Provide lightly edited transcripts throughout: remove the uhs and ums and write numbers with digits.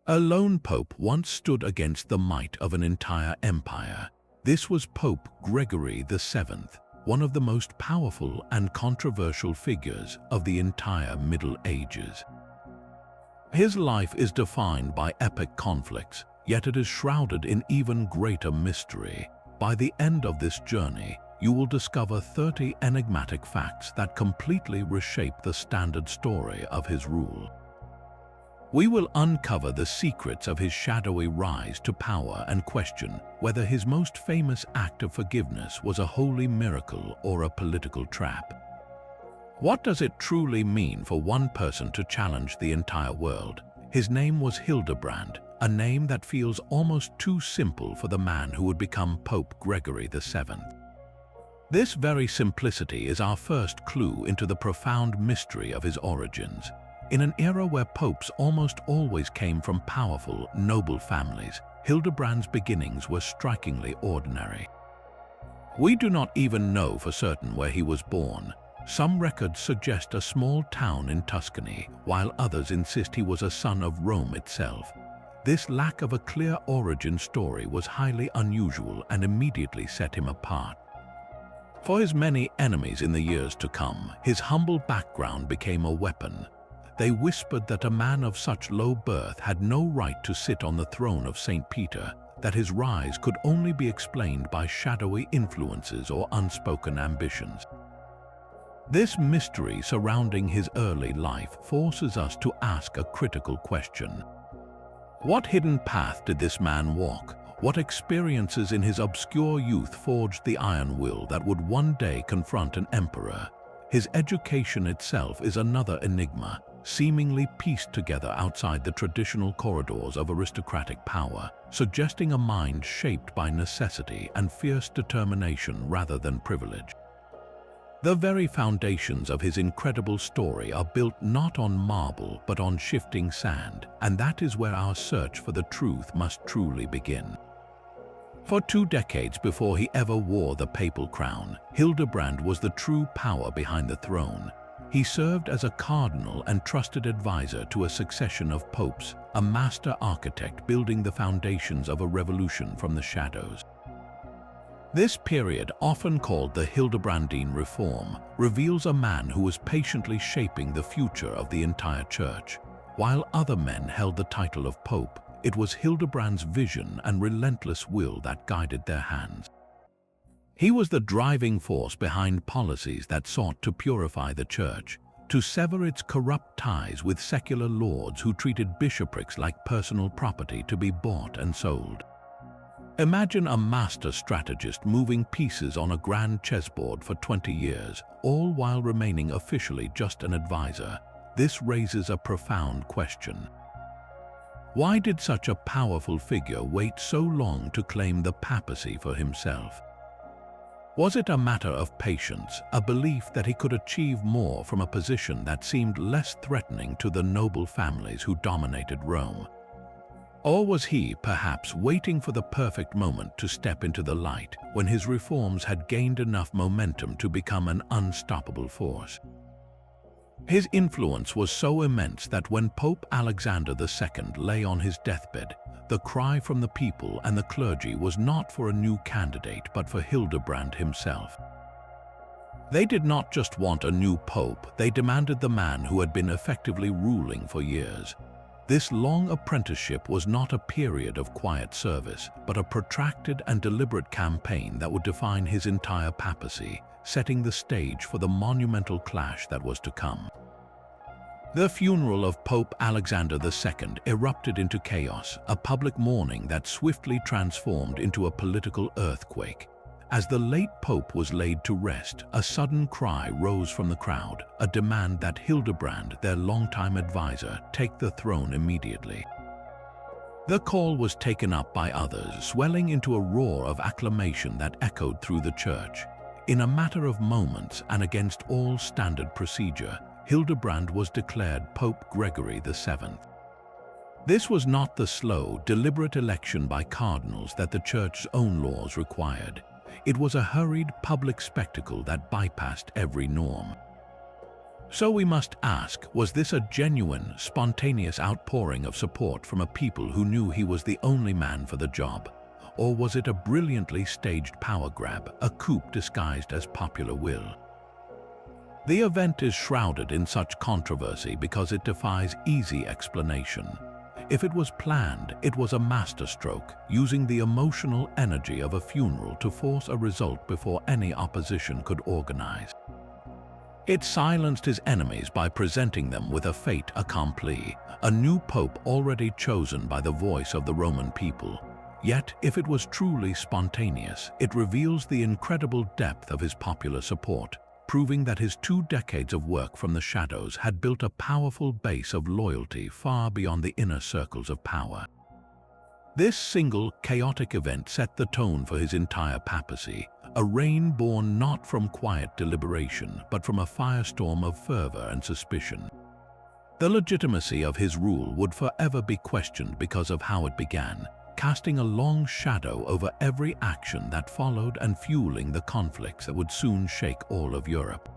A lone pope once stood against the might of an entire empire. This was Pope Gregory VII, one of the most powerful and controversial figures of the entire Middle Ages. His life is defined by epic conflicts, yet it is shrouded in even greater mystery. By the end of this journey, you will discover 30 enigmatic facts that completely reshape the standard story of his rule. We will uncover the secrets of his shadowy rise to power and question whether his most famous act of forgiveness was a holy miracle or a political trap. What does it truly mean for one person to challenge the entire world? His name was Hildebrand, a name that feels almost too simple for the man who would become Pope Gregory VII. This very simplicity is our first clue into the profound mystery of his origins. In an era where popes almost always came from powerful, noble families, Hildebrand's beginnings were strikingly ordinary. We do not even know for certain where he was born. Some records suggest a small town in Tuscany, while others insist he was a son of Rome itself. This lack of a clear origin story was highly unusual and immediately set him apart. For his many enemies in the years to come, his humble background became a weapon. They whispered that a man of such low birth had no right to sit on the throne of St. Peter, that his rise could only be explained by shadowy influences or unspoken ambitions. This mystery surrounding his early life forces us to ask a critical question. What hidden path did this man walk? What experiences in his obscure youth forged the iron will that would one day confront an emperor? His education itself is another enigma, seemingly pieced together outside the traditional corridors of aristocratic power, suggesting a mind shaped by necessity and fierce determination rather than privilege. The very foundations of his incredible story are built not on marble but on shifting sand, and that is where our search for the truth must truly begin. For 2 decades before he ever wore the papal crown, Hildebrand was the true power behind the throne. He served as a cardinal and trusted advisor to a succession of popes, a master architect building the foundations of a revolution from the shadows. This period, often called the Hildebrandine Reform, reveals a man who was patiently shaping the future of the entire church. While other men held the title of pope, it was Hildebrand's vision and relentless will that guided their hands. He was the driving force behind policies that sought to purify the church, to sever its corrupt ties with secular lords who treated bishoprics like personal property to be bought and sold. Imagine a master strategist moving pieces on a grand chessboard for 20 years, all while remaining officially just an advisor. This raises a profound question. Why did such a powerful figure wait so long to claim the papacy for himself? Was it a matter of patience, a belief that he could achieve more from a position that seemed less threatening to the noble families who dominated Rome? Or was he, perhaps, waiting for the perfect moment to step into the light when his reforms had gained enough momentum to become an unstoppable force? His influence was so immense that when Pope Alexander II lay on his deathbed, the cry from the people and the clergy was not for a new candidate but for Hildebrand himself. They did not just want a new pope, they demanded the man who had been effectively ruling for years. This long apprenticeship was not a period of quiet service, but a protracted and deliberate campaign that would define his entire papacy, setting the stage for the monumental clash that was to come. The funeral of Pope Alexander II erupted into chaos, a public mourning that swiftly transformed into a political earthquake. As the late pope was laid to rest, a sudden cry rose from the crowd, a demand that Hildebrand, their longtime advisor, take the throne immediately. The call was taken up by others, swelling into a roar of acclamation that echoed through the church. In a matter of moments and against all standard procedure, Hildebrand was declared Pope Gregory VII. This was not the slow, deliberate election by cardinals that the church's own laws required. It was a hurried public spectacle that bypassed every norm. So we must ask, was this a genuine, spontaneous outpouring of support from a people who knew he was the only man for the job? Or was it a brilliantly staged power grab, a coup disguised as popular will? The event is shrouded in such controversy because it defies easy explanation. If it was planned, it was a masterstroke, using the emotional energy of a funeral to force a result before any opposition could organize. It silenced his enemies by presenting them with a fait accompli, a new pope already chosen by the voice of the Roman people. Yet, if it was truly spontaneous, it reveals the incredible depth of his popular support, proving that his 2 decades of work from the shadows had built a powerful base of loyalty far beyond the inner circles of power. This single, chaotic event set the tone for his entire papacy, a reign born not from quiet deliberation, but from a firestorm of fervor and suspicion. The legitimacy of his rule would forever be questioned because of how it began, casting a long shadow over every action that followed and fueling the conflicts that would soon shake all of Europe.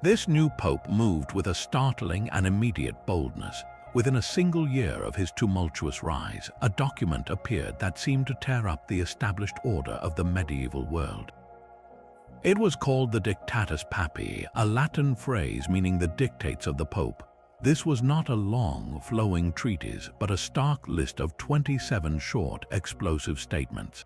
This new pope moved with a startling and immediate boldness. Within a single year of his tumultuous rise, a document appeared that seemed to tear up the established order of the medieval world. It was called the Dictatus Papae, a Latin phrase meaning the dictates of the Pope. This was not a long, flowing treatise, but a stark list of 27 short, explosive statements.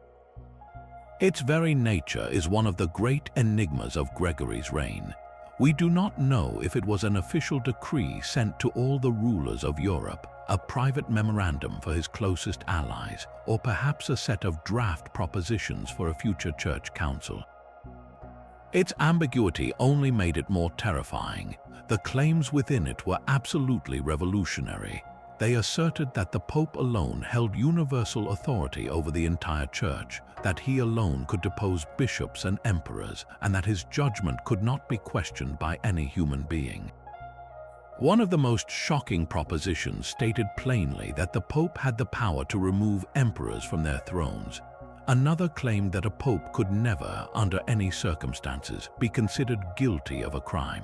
Its very nature is one of the great enigmas of Gregory's reign. We do not know if it was an official decree sent to all the rulers of Europe, a private memorandum for his closest allies, or perhaps a set of draft propositions for a future church council. Its ambiguity only made it more terrifying. The claims within it were absolutely revolutionary. They asserted that the Pope alone held universal authority over the entire church, that he alone could depose bishops and emperors, and that his judgment could not be questioned by any human being. One of the most shocking propositions stated plainly that the Pope had the power to remove emperors from their thrones. Another claimed that a pope could never, under any circumstances, be considered guilty of a crime.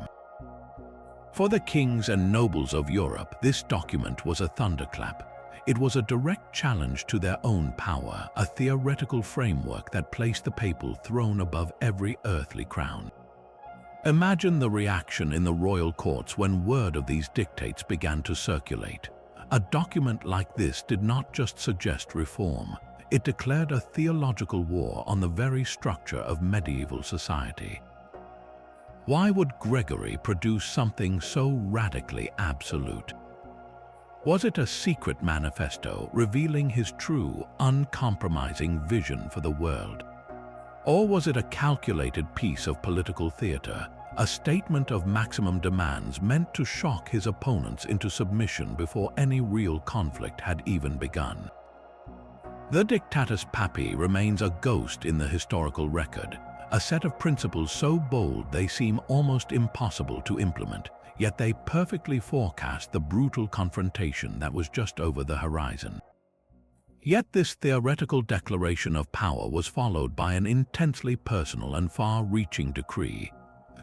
For the kings and nobles of Europe, this document was a thunderclap. It was a direct challenge to their own power, a theoretical framework that placed the papal throne above every earthly crown. Imagine the reaction in the royal courts when word of these dictates began to circulate. A document like this did not just suggest reform. It declared a theological war on the very structure of medieval society. Why would Gregory produce something so radically absolute? Was it a secret manifesto revealing his true, uncompromising vision for the world? Or was it a calculated piece of political theater, a statement of maximum demands meant to shock his opponents into submission before any real conflict had even begun? The Dictatus Papae remains a ghost in the historical record, a set of principles so bold they seem almost impossible to implement, yet they perfectly forecast the brutal confrontation that was just over the horizon. Yet this theoretical declaration of power was followed by an intensely personal and far-reaching decree.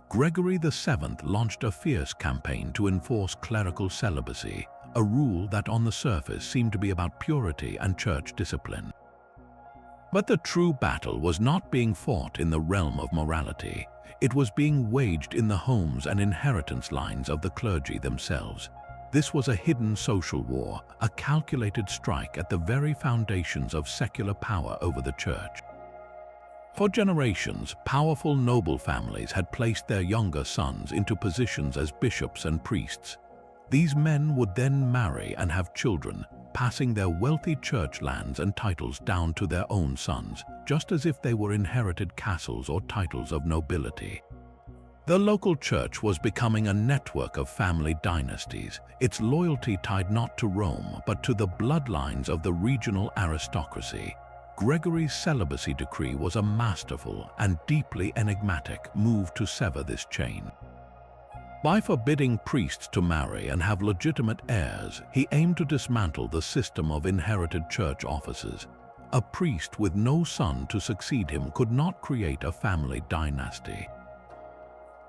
Gregory VII launched a fierce campaign to enforce clerical celibacy, a rule that on the surface seemed to be about purity and church discipline. But the true battle was not being fought in the realm of morality. It was being waged in the homes and inheritance lines of the clergy themselves. This was a hidden social war, a calculated strike at the very foundations of secular power over the church. For generations, powerful noble families had placed their younger sons into positions as bishops and priests. These men would then marry and have children, passing their wealthy church lands and titles down to their own sons, just as if they were inherited castles or titles of nobility. The local church was becoming a network of family dynasties, its loyalty tied not to Rome but to the bloodlines of the regional aristocracy. Gregory's celibacy decree was a masterful and deeply enigmatic move to sever this chain. By forbidding priests to marry and have legitimate heirs, he aimed to dismantle the system of inherited church offices. A priest with no son to succeed him could not create a family dynasty.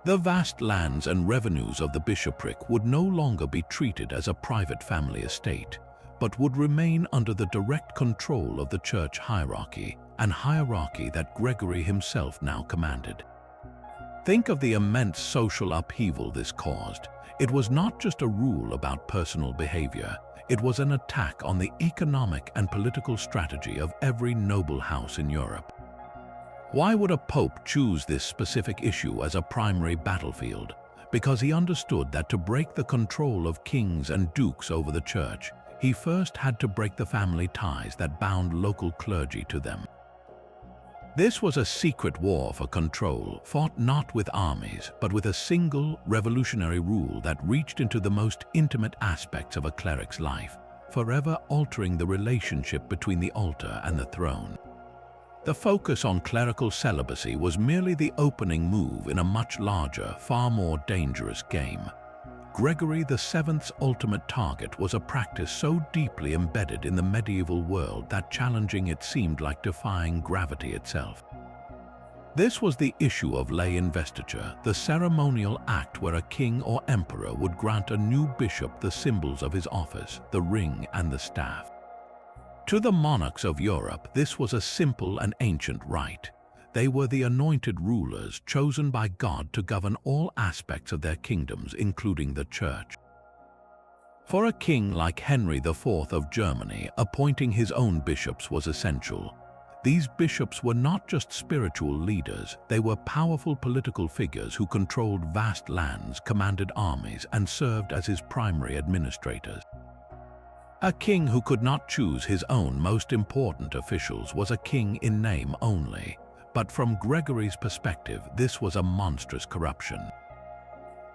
The vast lands and revenues of the bishopric would no longer be treated as a private family estate, but would remain under the direct control of the church hierarchy, an hierarchy that Gregory himself now commanded. Think of the immense social upheaval this caused. It was not just a rule about personal behavior, it was an attack on the economic and political strategy of every noble house in Europe. Why would a pope choose this specific issue as a primary battlefield? Because he understood that to break the control of kings and dukes over the church, he first had to break the family ties that bound local clergy to them. This was a secret war for control, fought not with armies, but with a single revolutionary rule that reached into the most intimate aspects of a cleric's life, forever altering the relationship between the altar and the throne. The focus on clerical celibacy was merely the opening move in a much larger, far more dangerous game. Gregory VII's ultimate target was a practice so deeply embedded in the medieval world that challenging it seemed like defying gravity itself. This was the issue of lay investiture, the ceremonial act where a king or emperor would grant a new bishop the symbols of his office, the ring and the staff. To the monarchs of Europe, this was a simple and ancient rite. They were the anointed rulers chosen by God to govern all aspects of their kingdoms, including the church. For a king like Henry IV of Germany, appointing his own bishops was essential. These bishops were not just spiritual leaders, they were powerful political figures who controlled vast lands, commanded armies, and served as his primary administrators. A king who could not choose his own most important officials was a king in name only. But from Gregory's perspective, this was a monstrous corruption.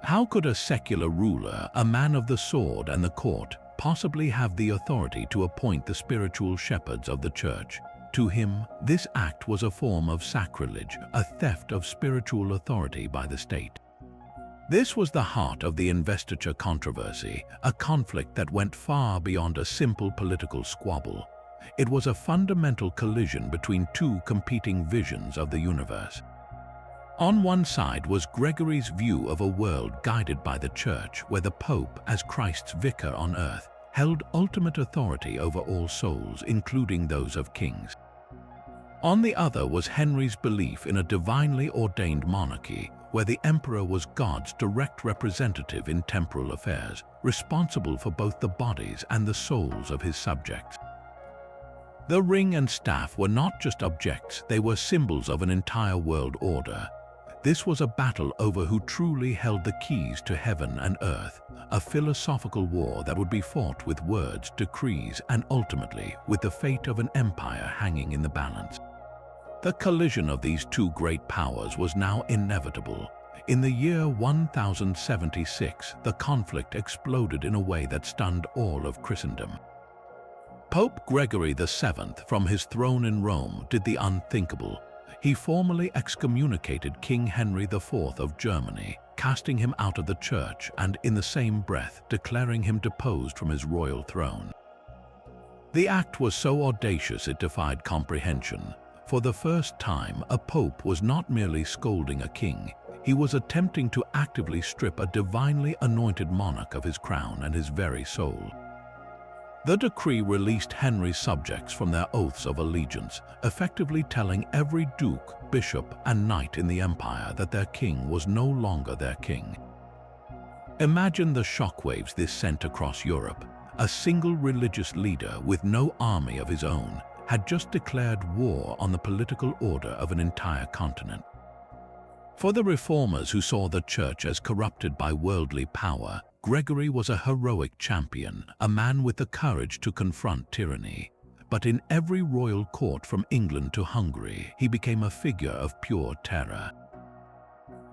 How could a secular ruler, a man of the sword and the court, possibly have the authority to appoint the spiritual shepherds of the church? To him, this act was a form of sacrilege, a theft of spiritual authority by the state. This was the heart of the Investiture Controversy, a conflict that went far beyond a simple political squabble. It was a fundamental collision between two competing visions of the universe. On one side was Gregory's view of a world guided by the Church, where the Pope, as Christ's vicar on earth, held ultimate authority over all souls, including those of kings. On the other was Henry's belief in a divinely ordained monarchy, where the emperor was God's direct representative in temporal affairs, responsible for both the bodies and the souls of his subjects. The ring and staff were not just objects, they were symbols of an entire world order. This was a battle over who truly held the keys to heaven and earth, a philosophical war that would be fought with words, decrees, and ultimately with the fate of an empire hanging in the balance. The collision of these two great powers was now inevitable. In the year 1076, the conflict exploded in a way that stunned all of Christendom. Pope Gregory VII, from his throne in Rome, did the unthinkable. He formally excommunicated King Henry IV of Germany, casting him out of the church and, in the same breath, declaring him deposed from his royal throne. The act was so audacious it defied comprehension. For the first time, a pope was not merely scolding a king, he was attempting to actively strip a divinely anointed monarch of his crown and his very soul. The decree released Henry's subjects from their oaths of allegiance, effectively telling every duke, bishop, and knight in the empire that their king was no longer their king. Imagine the shockwaves this sent across Europe. A single religious leader with no army of his own had just declared war on the political order of an entire continent. For the reformers who saw the church as corrupted by worldly power, Gregory was a heroic champion, a man with the courage to confront tyranny. But in every royal court from England to Hungary, he became a figure of pure terror.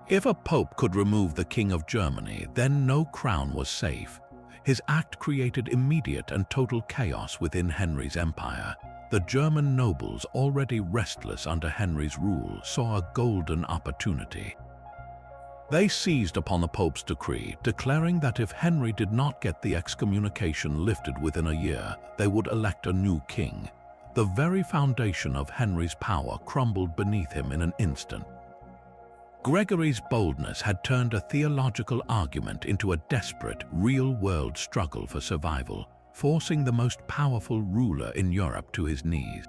If a pope could remove the King of Germany, then no crown was safe. His act created immediate and total chaos within Henry's empire. The German nobles, already restless under Henry's rule, saw a golden opportunity. They seized upon the Pope's decree, declaring that if Henry did not get the excommunication lifted within a year, they would elect a new king. The very foundation of Henry's power crumbled beneath him in an instant. Gregory's boldness had turned a theological argument into a desperate, real-world struggle for survival, forcing the most powerful ruler in Europe to his knees.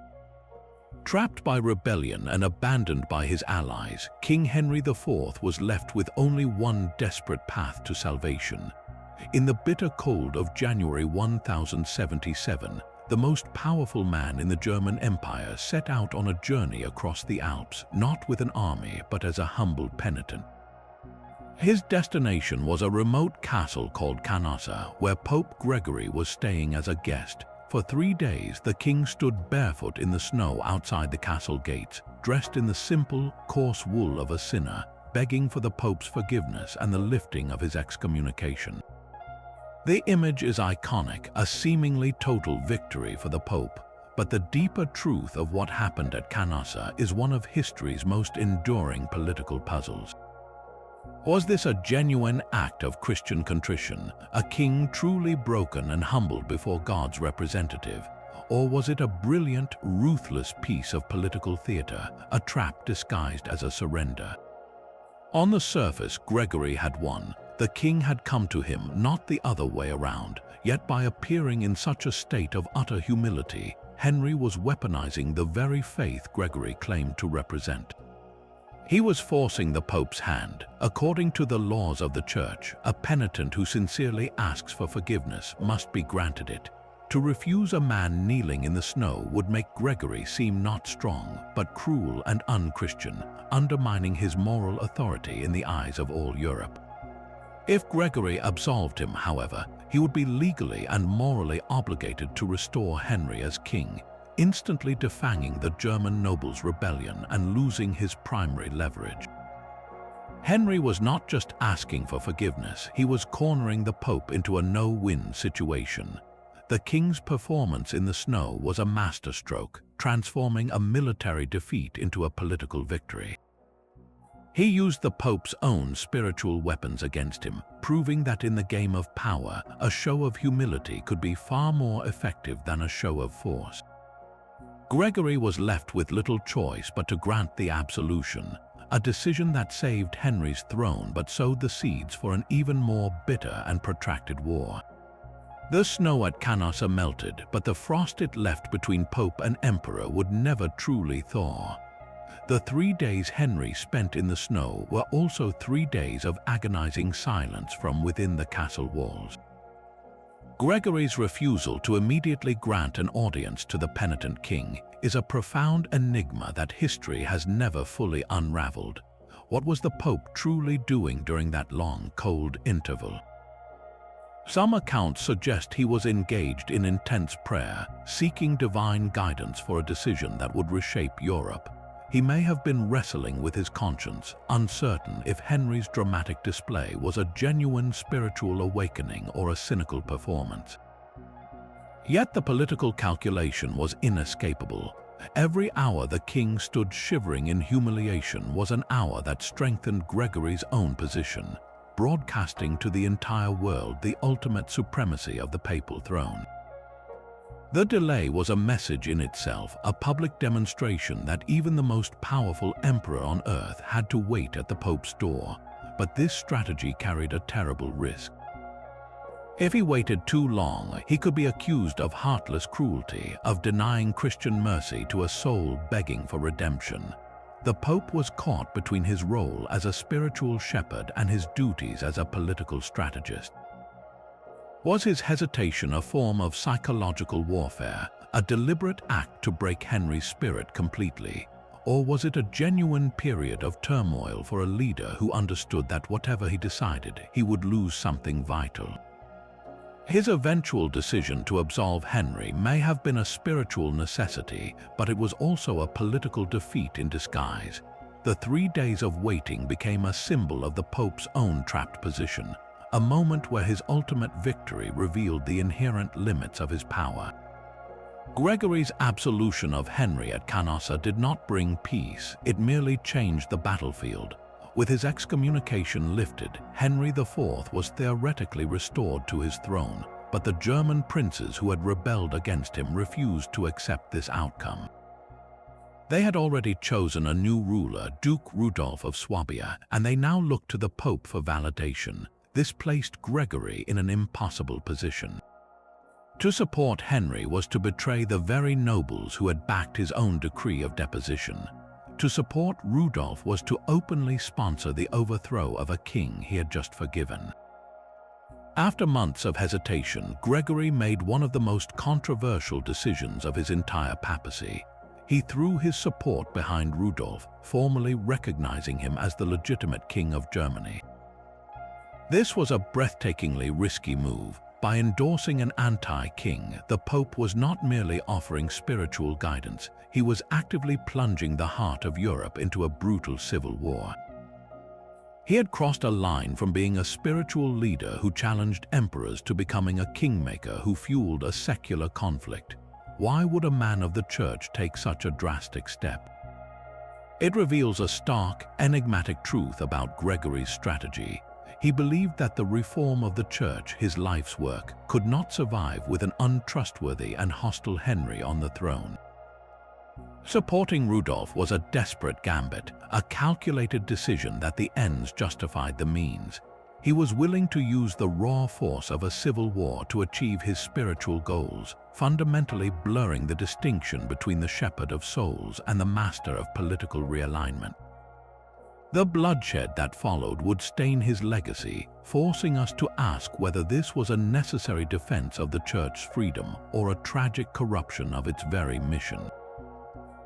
Trapped by rebellion and abandoned by his allies, King Henry IV was left with only one desperate path to salvation. In the bitter cold of January 1077, the most powerful man in the German Empire set out on a journey across the Alps, not with an army but as a humble penitent. His destination was a remote castle called Canossa, where Pope Gregory was staying as a guest. For 3 days, the king stood barefoot in the snow outside the castle gates, dressed in the simple, coarse wool of a sinner, begging for the Pope's forgiveness and the lifting of his excommunication. The image is iconic, a seemingly total victory for the Pope, but the deeper truth of what happened at Canossa is one of history's most enduring political puzzles. Was this a genuine act of Christian contrition, a king truly broken and humbled before God's representative? Or was it a brilliant, ruthless piece of political theater, a trap disguised as a surrender? On the surface, Gregory had won. The king had come to him, not the other way around. Yet by appearing in such a state of utter humility, Henry was weaponizing the very faith Gregory claimed to represent. He was forcing the Pope's hand. According to the laws of the Church, a penitent who sincerely asks for forgiveness must be granted it. To refuse a man kneeling in the snow would make Gregory seem not strong, but cruel and unchristian, undermining his moral authority in the eyes of all Europe. If Gregory absolved him, however, he would be legally and morally obligated to restore Henry as king, instantly defanging the German nobles' rebellion and losing his primary leverage. Henry was not just asking for forgiveness, he was cornering the Pope into a no-win situation. The king's performance in the snow was a masterstroke, transforming a military defeat into a political victory. He used the Pope's own spiritual weapons against him, proving that in the game of power, a show of humility could be far more effective than a show of force. Gregory was left with little choice but to grant the absolution, a decision that saved Henry's throne but sowed the seeds for an even more bitter and protracted war. The snow at Canossa melted, but the frost it left between Pope and Emperor would never truly thaw. The 3 days Henry spent in the snow were also 3 days of agonizing silence from within the castle walls. Gregory's refusal to immediately grant an audience to the penitent king is a profound enigma that history has never fully unraveled. What was the Pope truly doing during that long, cold interval? Some accounts suggest he was engaged in intense prayer, seeking divine guidance for a decision that would reshape Europe. He may have been wrestling with his conscience, uncertain if Henry's dramatic display was a genuine spiritual awakening or a cynical performance. Yet the political calculation was inescapable. Every hour the king stood shivering in humiliation was an hour that strengthened Gregory's own position, broadcasting to the entire world the ultimate supremacy of the papal throne. The delay was a message in itself, a public demonstration that even the most powerful emperor on earth had to wait at the Pope's door. But this strategy carried a terrible risk. If he waited too long, he could be accused of heartless cruelty, of denying Christian mercy to a soul begging for redemption. The Pope was caught between his role as a spiritual shepherd and his duties as a political strategist. Was his hesitation a form of psychological warfare, a deliberate act to break Henry's spirit completely? Or was it a genuine period of turmoil for a leader who understood that whatever he decided, he would lose something vital? His eventual decision to absolve Henry may have been a spiritual necessity, but it was also a political defeat in disguise. The 3 days of waiting became a symbol of the Pope's own trapped position, a moment where his ultimate victory revealed the inherent limits of his power. Gregory's absolution of Henry at Canossa did not bring peace, it merely changed the battlefield. With his excommunication lifted, Henry IV was theoretically restored to his throne, but the German princes who had rebelled against him refused to accept this outcome. They had already chosen a new ruler, Duke Rudolf of Swabia, and they now looked to the Pope for validation. This placed Gregory in an impossible position. To support Henry was to betray the very nobles who had backed his own decree of deposition. To support Rudolf was to openly sponsor the overthrow of a king he had just forgiven. After months of hesitation, Gregory made one of the most controversial decisions of his entire papacy. He threw his support behind Rudolf, formally recognizing him as the legitimate king of Germany. This was a breathtakingly risky move. By endorsing an anti-king, the Pope was not merely offering spiritual guidance, he was actively plunging the heart of Europe into a brutal civil war. He had crossed a line from being a spiritual leader who challenged emperors to becoming a kingmaker who fueled a secular conflict. Why would a man of the church take such a drastic step? It reveals a stark, enigmatic truth about Gregory's strategy. He believed that the reform of the church, his life's work, could not survive with an untrustworthy and hostile Henry on the throne. Supporting Rudolf was a desperate gambit, a calculated decision that the ends justified the means. He was willing to use the raw force of a civil war to achieve his spiritual goals, fundamentally blurring the distinction between the shepherd of souls and the master of political realignment. The bloodshed that followed would stain his legacy, forcing us to ask whether this was a necessary defense of the church's freedom or a tragic corruption of its very mission.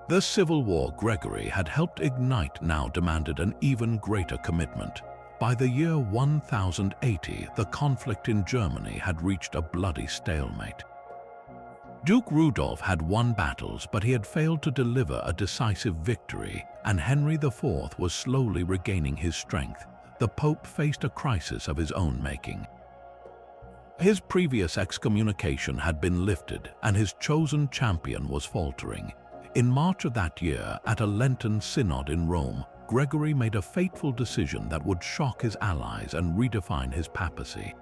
The civil war Gregory had helped ignite now demanded an even greater commitment. By the year 1080, the conflict in Germany had reached a bloody stalemate. Duke Rudolf had won battles, but he had failed to deliver a decisive victory, and Henry IV was slowly regaining his strength. The Pope faced a crisis of his own making. His previous excommunication had been lifted, and his chosen champion was faltering. In March of that year, at a Lenten synod in Rome, Gregory made a fateful decision that would shock his allies and redefine his papacy.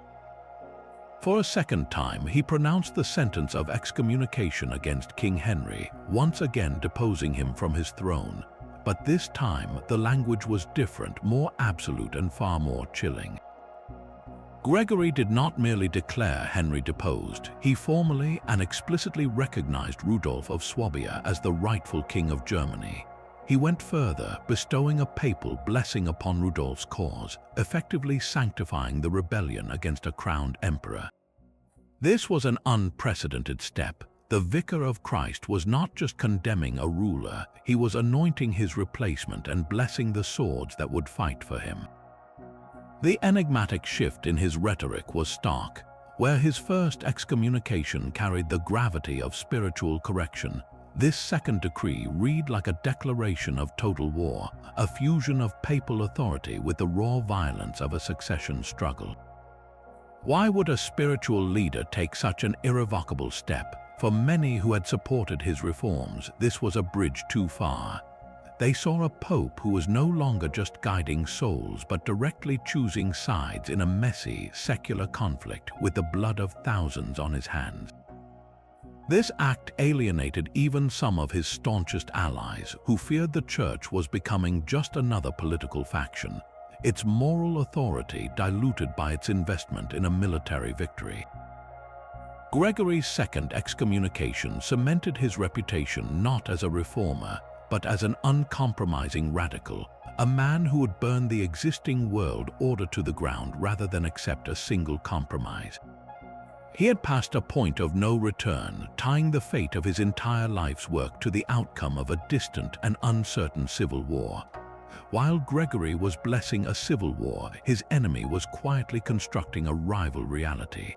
For a second time, he pronounced the sentence of excommunication against King Henry, once again deposing him from his throne. But this time, the language was different, more absolute and far more chilling. Gregory did not merely declare Henry deposed, he formally and explicitly recognized Rudolf of Swabia as the rightful king of Germany. He went further, bestowing a papal blessing upon Rudolf's cause, effectively sanctifying the rebellion against a crowned emperor. This was an unprecedented step. The Vicar of Christ was not just condemning a ruler, he was anointing his replacement and blessing the swords that would fight for him. The enigmatic shift in his rhetoric was stark. Where his first excommunication carried the gravity of spiritual correction, this second decree read like a declaration of total war, a fusion of papal authority with the raw violence of a succession struggle. Why would a spiritual leader take such an irrevocable step? For many who had supported his reforms, this was a bridge too far. They saw a pope who was no longer just guiding souls but directly choosing sides in a messy, secular conflict with the blood of thousands on his hands. This act alienated even some of his staunchest allies, who feared the church was becoming just another political faction, its moral authority diluted by its investment in a military victory. Gregory's second excommunication cemented his reputation not as a reformer, but as an uncompromising radical, a man who would burn the existing world order to the ground rather than accept a single compromise. He had passed a point of no return, tying the fate of his entire life's work to the outcome of a distant and uncertain civil war. While Gregory was blessing a civil war, his enemy was quietly constructing a rival reality.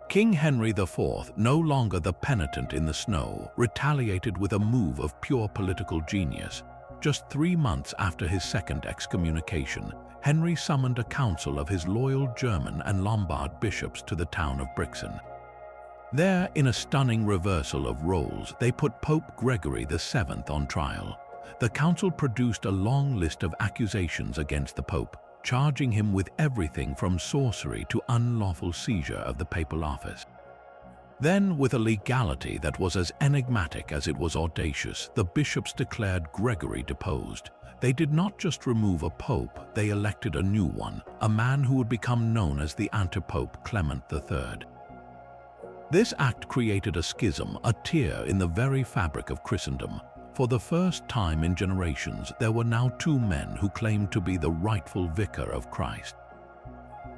King Henry IV, no longer the penitent in the snow, retaliated with a move of pure political genius. Just 3 months after his second excommunication, Henry summoned a council of his loyal German and Lombard bishops to the town of Brixen. There, in a stunning reversal of roles, they put Pope Gregory VII on trial. The council produced a long list of accusations against the Pope, charging him with everything from sorcery to unlawful seizure of the papal office. Then, with a legality that was as enigmatic as it was audacious, the bishops declared Gregory deposed. They did not just remove a pope, they elected a new one, a man who would become known as the antipope Clement III. This act created a schism, a tear in the very fabric of Christendom. For the first time in generations, there were now two men who claimed to be the rightful vicar of Christ.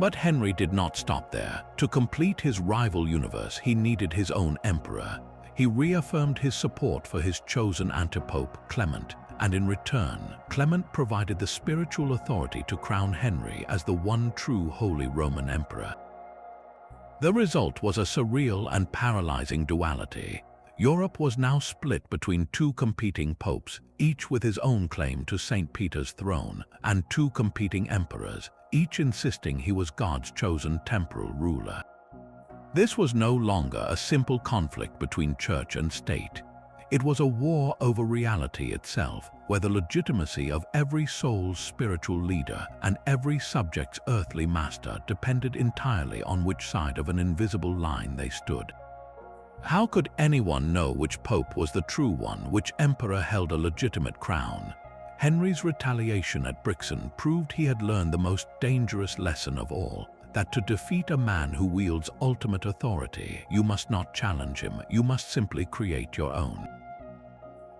But Henry did not stop there. To complete his rival universe, he needed his own emperor. He reaffirmed his support for his chosen antipope, Clement, and in return, Clement provided the spiritual authority to crown Henry as the one true Holy Roman Emperor. The result was a surreal and paralyzing duality. Europe was now split between two competing popes, each with his own claim to St. Peter's throne, and two competing emperors, each insisting he was God's chosen temporal ruler. This was no longer a simple conflict between church and state. It was a war over reality itself, where the legitimacy of every soul's spiritual leader and every subject's earthly master depended entirely on which side of an invisible line they stood. How could anyone know which pope was the true one, which emperor held a legitimate crown? Henry's retaliation at Brixen proved he had learned the most dangerous lesson of all, that to defeat a man who wields ultimate authority, you must not challenge him, you must simply create your own.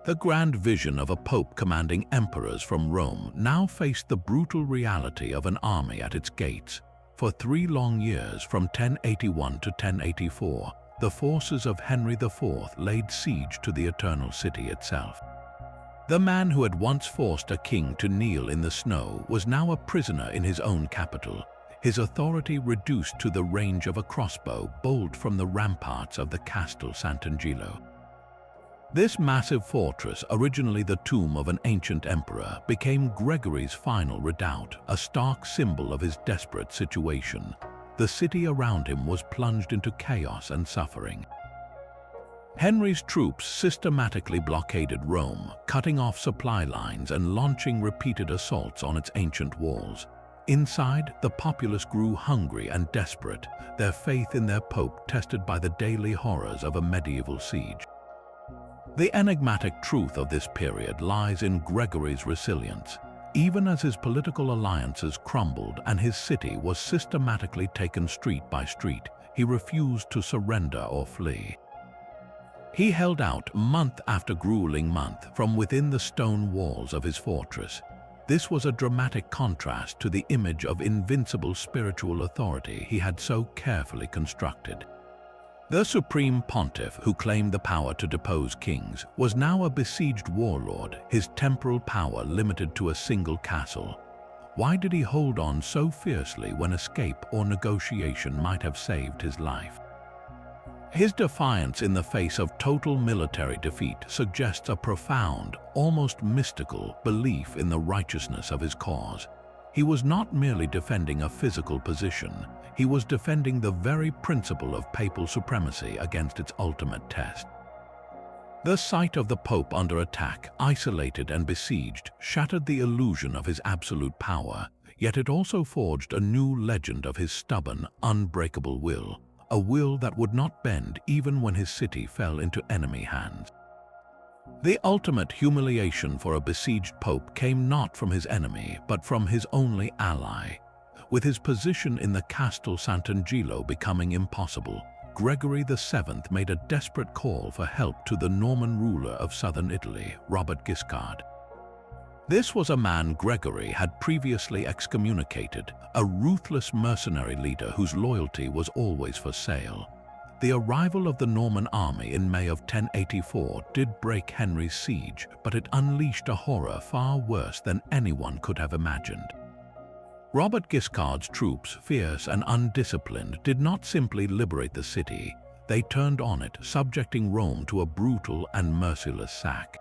The grand vision of a pope commanding emperors from Rome now faced the brutal reality of an army at its gates. For 3 long years, from 1081 to 1084, the forces of Henry IV laid siege to the Eternal City itself. The man who had once forced a king to kneel in the snow was now a prisoner in his own capital, his authority reduced to the range of a crossbow bolted from the ramparts of the Castel Sant'Angelo. This massive fortress, originally the tomb of an ancient emperor, became Gregory's final redoubt, a stark symbol of his desperate situation. The city around him was plunged into chaos and suffering. Henry's troops systematically blockaded Rome, cutting off supply lines and launching repeated assaults on its ancient walls. Inside, the populace grew hungry and desperate, their faith in their pope tested by the daily horrors of a medieval siege. The enigmatic truth of this period lies in Gregory's resilience. Even as his political alliances crumbled and his city was systematically taken street by street, he refused to surrender or flee. He held out month after grueling month from within the stone walls of his fortress. This was a dramatic contrast to the image of invincible spiritual authority he had so carefully constructed. The supreme pontiff, who claimed the power to depose kings, was now a besieged warlord, his temporal power limited to a single castle. Why did he hold on so fiercely when escape or negotiation might have saved his life? His defiance in the face of total military defeat suggests a profound, almost mystical, belief in the righteousness of his cause. He was not merely defending a physical position, he was defending the very principle of papal supremacy against its ultimate test. The sight of the Pope under attack, isolated and besieged, shattered the illusion of his absolute power, yet it also forged a new legend of his stubborn, unbreakable will, a will that would not bend even when his city fell into enemy hands. The ultimate humiliation for a besieged pope came not from his enemy, but from his only ally. With his position in the Castel Sant'Angelo becoming impossible, Gregory VII made a desperate call for help to the Norman ruler of southern Italy, Robert Guiscard. This was a man Gregory had previously excommunicated, a ruthless mercenary leader whose loyalty was always for sale. The arrival of the Norman army in May of 1084 did break Henry's siege, but it unleashed a horror far worse than anyone could have imagined. Robert Guiscard's troops, fierce and undisciplined, did not simply liberate the city. They turned on it, subjecting Rome to a brutal and merciless sack.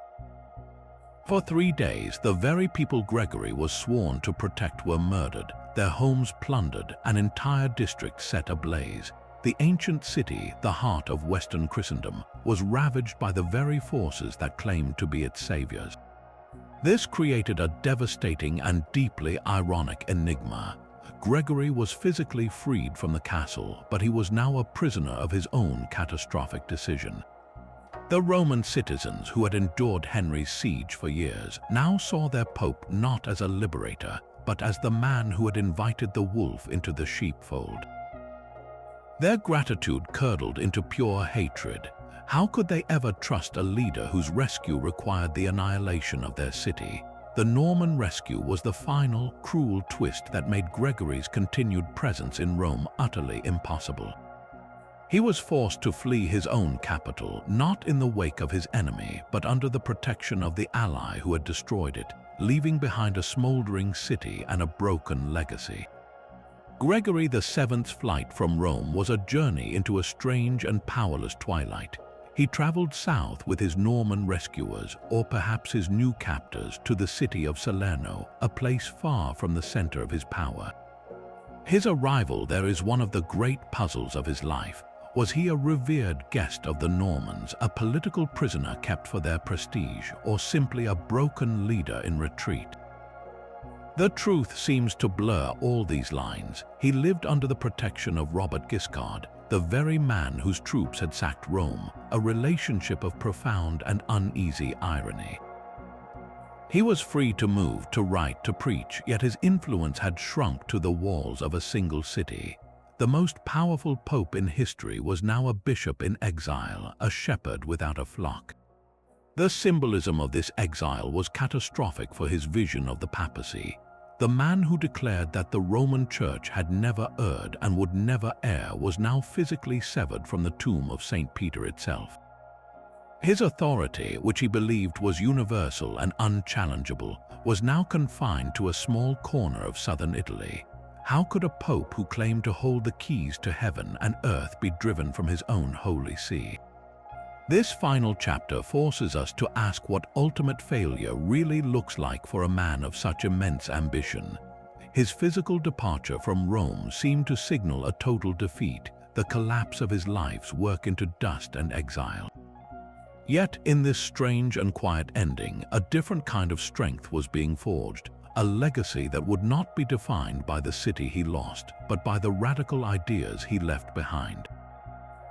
For 3 days, the very people Gregory was sworn to protect were murdered, their homes plundered, and entire districts set ablaze. The ancient city, the heart of Western Christendom, was ravaged by the very forces that claimed to be its saviors. This created a devastating and deeply ironic enigma. Gregory was physically freed from the castle, but he was now a prisoner of his own catastrophic decision. The Roman citizens who had endured Henry's siege for years now saw their pope not as a liberator, but as the man who had invited the wolf into the sheepfold. Their gratitude curdled into pure hatred. How could they ever trust a leader whose rescue required the annihilation of their city? The Norman rescue was the final, cruel twist that made Gregory's continued presence in Rome utterly impossible. He was forced to flee his own capital, not in the wake of his enemy, but under the protection of the ally who had destroyed it, leaving behind a smoldering city and a broken legacy. Gregory VII's flight from Rome was a journey into a strange and powerless twilight. He traveled south with his Norman rescuers, or perhaps his new captors, to the city of Salerno, a place far from the center of his power. His arrival there is one of the great puzzles of his life. Was he a revered guest of the Normans, a political prisoner kept for their prestige, or simply a broken leader in retreat? The truth seems to blur all these lines. He lived under the protection of Robert Guiscard, the very man whose troops had sacked Rome, a relationship of profound and uneasy irony. He was free to move, to write, to preach, yet his influence had shrunk to the walls of a single city. The most powerful pope in history was now a bishop in exile, a shepherd without a flock. The symbolism of this exile was catastrophic for his vision of the papacy. The man who declared that the Roman Church had never erred and would never err was now physically severed from the tomb of St. Peter itself. His authority, which he believed was universal and unchallengeable, was now confined to a small corner of southern Italy. How could a pope who claimed to hold the keys to heaven and earth be driven from his own holy see? This final chapter forces us to ask what ultimate failure really looks like for a man of such immense ambition. His physical departure from Rome seemed to signal a total defeat, the collapse of his life's work into dust and exile. Yet, in this strange and quiet ending, a different kind of strength was being forged, a legacy that would not be defined by the city he lost, but by the radical ideas he left behind.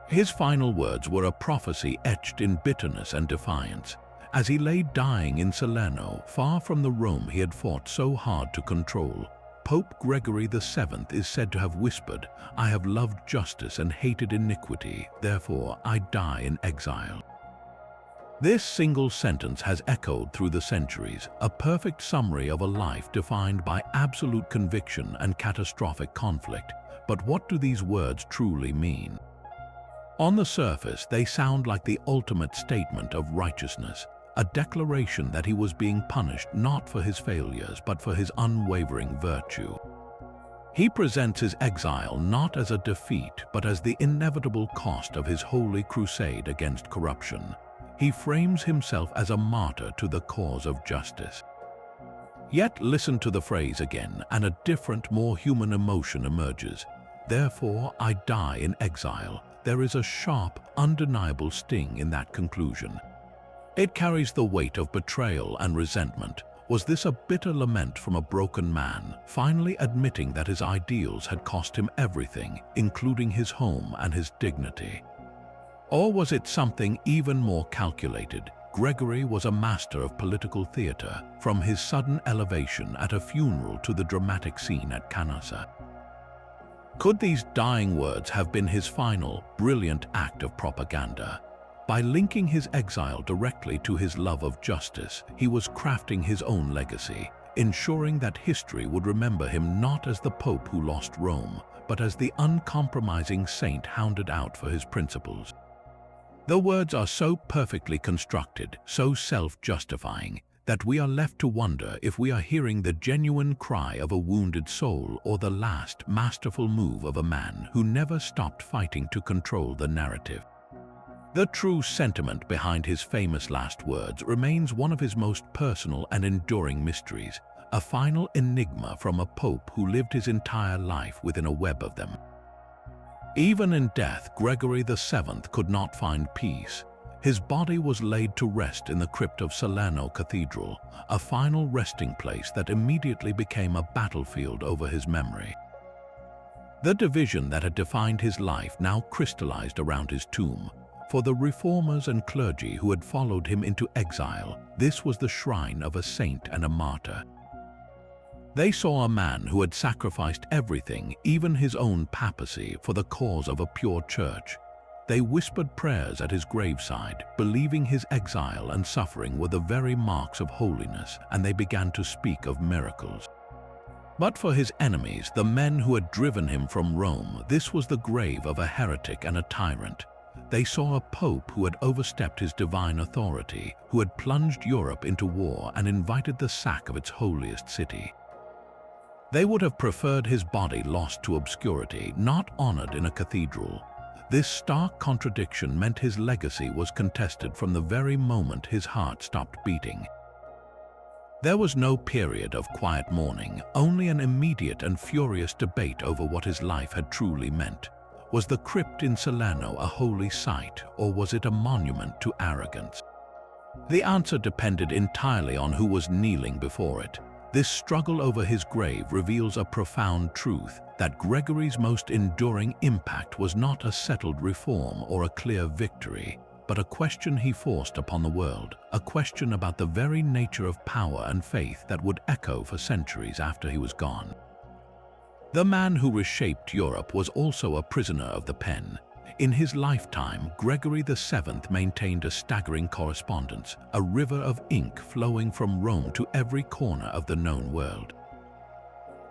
His final words were a prophecy etched in bitterness and defiance. As he lay dying in Salerno, far from the Rome he had fought so hard to control, Pope Gregory VII is said to have whispered, "I have loved justice and hated iniquity, therefore I die in exile." This single sentence has echoed through the centuries, a perfect summary of a life defined by absolute conviction and catastrophic conflict. But what do these words truly mean? On the surface, they sound like the ultimate statement of righteousness, a declaration that he was being punished not for his failures but for his unwavering virtue. He presents his exile not as a defeat but as the inevitable cost of his holy crusade against corruption. He frames himself as a martyr to the cause of justice. Yet listen to the phrase again, and a different, more human emotion emerges. "Therefore I die in exile." There is a sharp, undeniable sting in that conclusion. It carries the weight of betrayal and resentment. Was this a bitter lament from a broken man, finally admitting that his ideals had cost him everything, including his home and his dignity? Or was it something even more calculated? Gregory was a master of political theater, from his sudden elevation at a funeral to the dramatic scene at Canossa. Could these dying words have been his final, brilliant act of propaganda? By linking his exile directly to his love of justice, he was crafting his own legacy, ensuring that history would remember him not as the pope who lost Rome, but as the uncompromising saint hounded out for his principles. The words are so perfectly constructed, so self-justifying, that we are left to wonder if we are hearing the genuine cry of a wounded soul or the last masterful move of a man who never stopped fighting to control the narrative. The true sentiment behind his famous last words remains one of his most personal and enduring mysteries, a final enigma from a pope who lived his entire life within a web of them. Even in death, Gregory VII could not find peace. His body was laid to rest in the crypt of Salerno Cathedral, a final resting place that immediately became a battlefield over his memory. The division that had defined his life now crystallized around his tomb. For the reformers and clergy who had followed him into exile, this was the shrine of a saint and a martyr. They saw a man who had sacrificed everything, even his own papacy, for the cause of a pure church. They whispered prayers at his graveside, believing his exile and suffering were the very marks of holiness, and they began to speak of miracles. But for his enemies, the men who had driven him from Rome, this was the grave of a heretic and a tyrant. They saw a pope who had overstepped his divine authority, who had plunged Europe into war and invited the sack of its holiest city. They would have preferred his body lost to obscurity, not honored in a cathedral. This stark contradiction meant his legacy was contested from the very moment his heart stopped beating. There was no period of quiet mourning, only an immediate and furious debate over what his life had truly meant. Was the crypt in Salerno a holy site, or was it a monument to arrogance? The answer depended entirely on who was kneeling before it. This struggle over his grave reveals a profound truth, that Gregory's most enduring impact was not a settled reform or a clear victory, but a question he forced upon the world, a question about the very nature of power and faith that would echo for centuries after he was gone. The man who reshaped Europe was also a prisoner of the pen. In his lifetime, Gregory VII maintained a staggering correspondence, a river of ink flowing from Rome to every corner of the known world.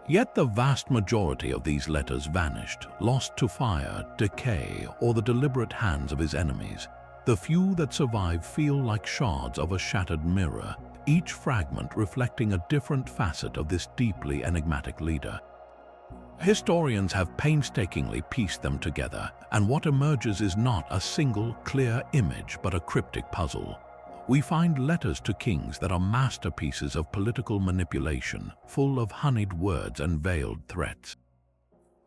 Yet the vast majority of these letters vanished, lost to fire, decay, or the deliberate hands of his enemies. The few that survive feel like shards of a shattered mirror, each fragment reflecting a different facet of this deeply enigmatic leader. Historians have painstakingly pieced them together, and what emerges is not a single, clear image but a cryptic puzzle. We find letters to kings that are masterpieces of political manipulation, full of honeyed words and veiled threats.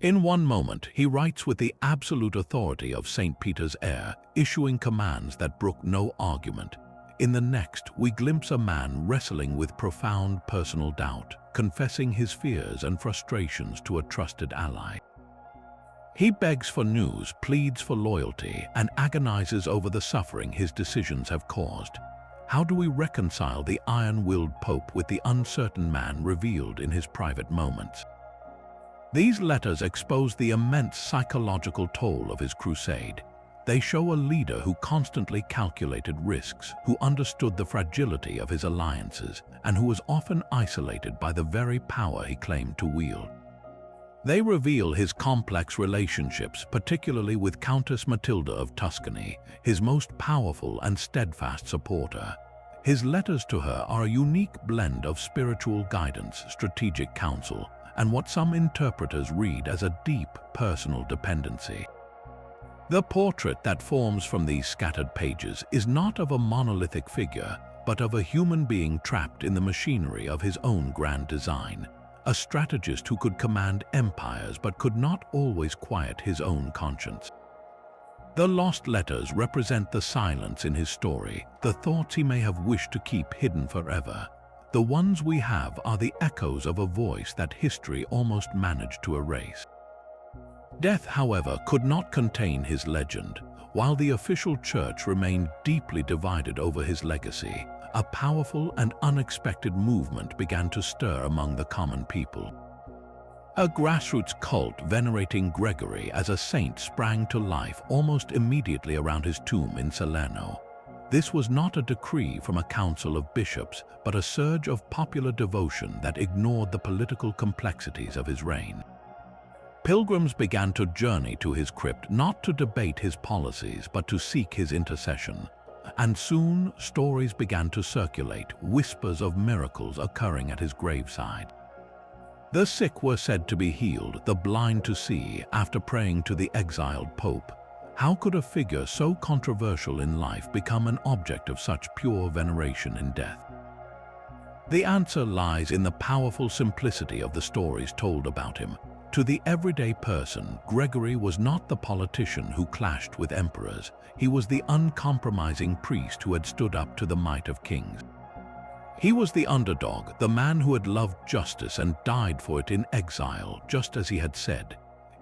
In one moment, he writes with the absolute authority of St. Peter's heir, issuing commands that brook no argument. In the next, we glimpse a man wrestling with profound personal doubt, confessing his fears and frustrations to a trusted ally. He begs for news, pleads for loyalty, and agonizes over the suffering his decisions have caused. How do we reconcile the iron-willed pope with the uncertain man revealed in his private moments? These letters expose the immense psychological toll of his crusade. They show a leader who constantly calculated risks, who understood the fragility of his alliances, and who was often isolated by the very power he claimed to wield. They reveal his complex relationships, particularly with Countess Matilda of Tuscany, his most powerful and steadfast supporter. His letters to her are a unique blend of spiritual guidance, strategic counsel, and what some interpreters read as a deep personal dependency. The portrait that forms from these scattered pages is not of a monolithic figure, but of a human being trapped in the machinery of his own grand design, a strategist who could command empires but could not always quiet his own conscience. The lost letters represent the silence in his story, the thoughts he may have wished to keep hidden forever. The ones we have are the echoes of a voice that history almost managed to erase. Death, however, could not contain his legend. While the official church remained deeply divided over his legacy, a powerful and unexpected movement began to stir among the common people. A grassroots cult venerating Gregory as a saint sprang to life almost immediately around his tomb in Salerno. This was not a decree from a council of bishops, but a surge of popular devotion that ignored the political complexities of his reign. Pilgrims began to journey to his crypt not to debate his policies but to seek his intercession. And soon stories began to circulate, whispers of miracles occurring at his graveside. The sick were said to be healed, the blind to see, after praying to the exiled pope. How could a figure so controversial in life become an object of such pure veneration in death? The answer lies in the powerful simplicity of the stories told about him. To the everyday person, Gregory was not the politician who clashed with emperors. He was the uncompromising priest who had stood up to the might of kings. He was the underdog, the man who had loved justice and died for it in exile, just as he had said.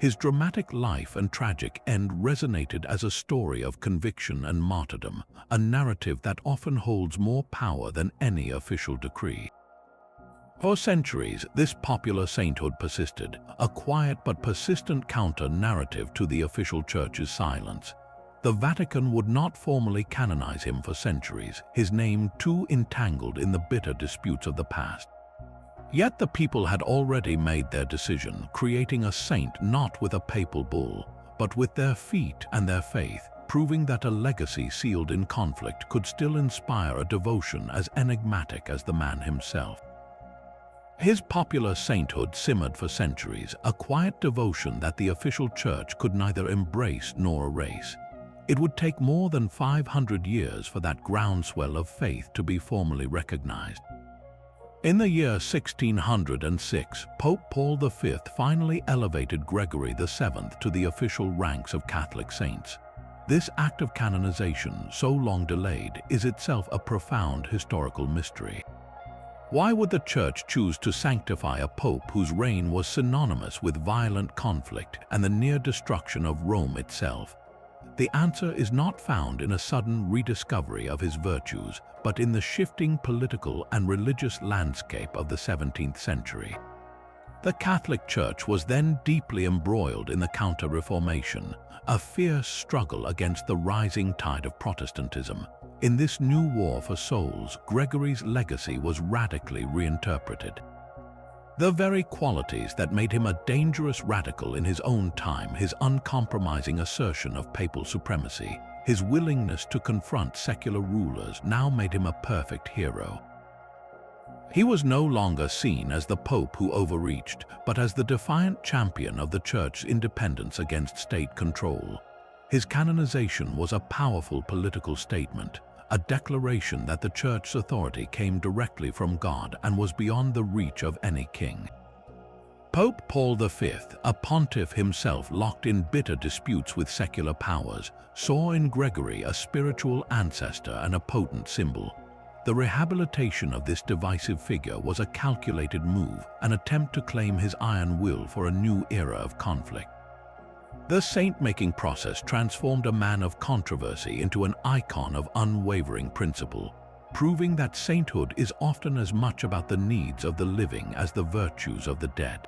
His dramatic life and tragic end resonated as a story of conviction and martyrdom, a narrative that often holds more power than any official decree. For centuries, this popular sainthood persisted, a quiet but persistent counter-narrative to the official church's silence. The Vatican would not formally canonize him for centuries, his name too entangled in the bitter disputes of the past. Yet the people had already made their decision, creating a saint not with a papal bull, but with their feet and their faith, proving that a legacy sealed in conflict could still inspire a devotion as enigmatic as the man himself. His popular sainthood simmered for centuries, a quiet devotion that the official church could neither embrace nor erase. It would take more than 500 years for that groundswell of faith to be formally recognized. In the year 1606, Pope Paul V finally elevated Gregory VII to the official ranks of Catholic saints. This act of canonization, so long delayed, is itself a profound historical mystery. Why would the Church choose to sanctify a pope whose reign was synonymous with violent conflict and the near destruction of Rome itself? The answer is not found in a sudden rediscovery of his virtues, but in the shifting political and religious landscape of the 17th century. The Catholic Church was then deeply embroiled in the Counter-Reformation, a fierce struggle against the rising tide of Protestantism. In this new war for souls, Gregory's legacy was radically reinterpreted. The very qualities that made him a dangerous radical in his own time, his uncompromising assertion of papal supremacy, his willingness to confront secular rulers, now made him a perfect hero. He was no longer seen as the pope who overreached, but as the defiant champion of the Church's independence against state control. His canonization was a powerful political statement, a declaration that the Church's authority came directly from God and was beyond the reach of any king. Pope Paul V, a pontiff himself locked in bitter disputes with secular powers, saw in Gregory a spiritual ancestor and a potent symbol. The rehabilitation of this divisive figure was a calculated move, an attempt to claim his iron will for a new era of conflict. The saint-making process transformed a man of controversy into an icon of unwavering principle, proving that sainthood is often as much about the needs of the living as the virtues of the dead.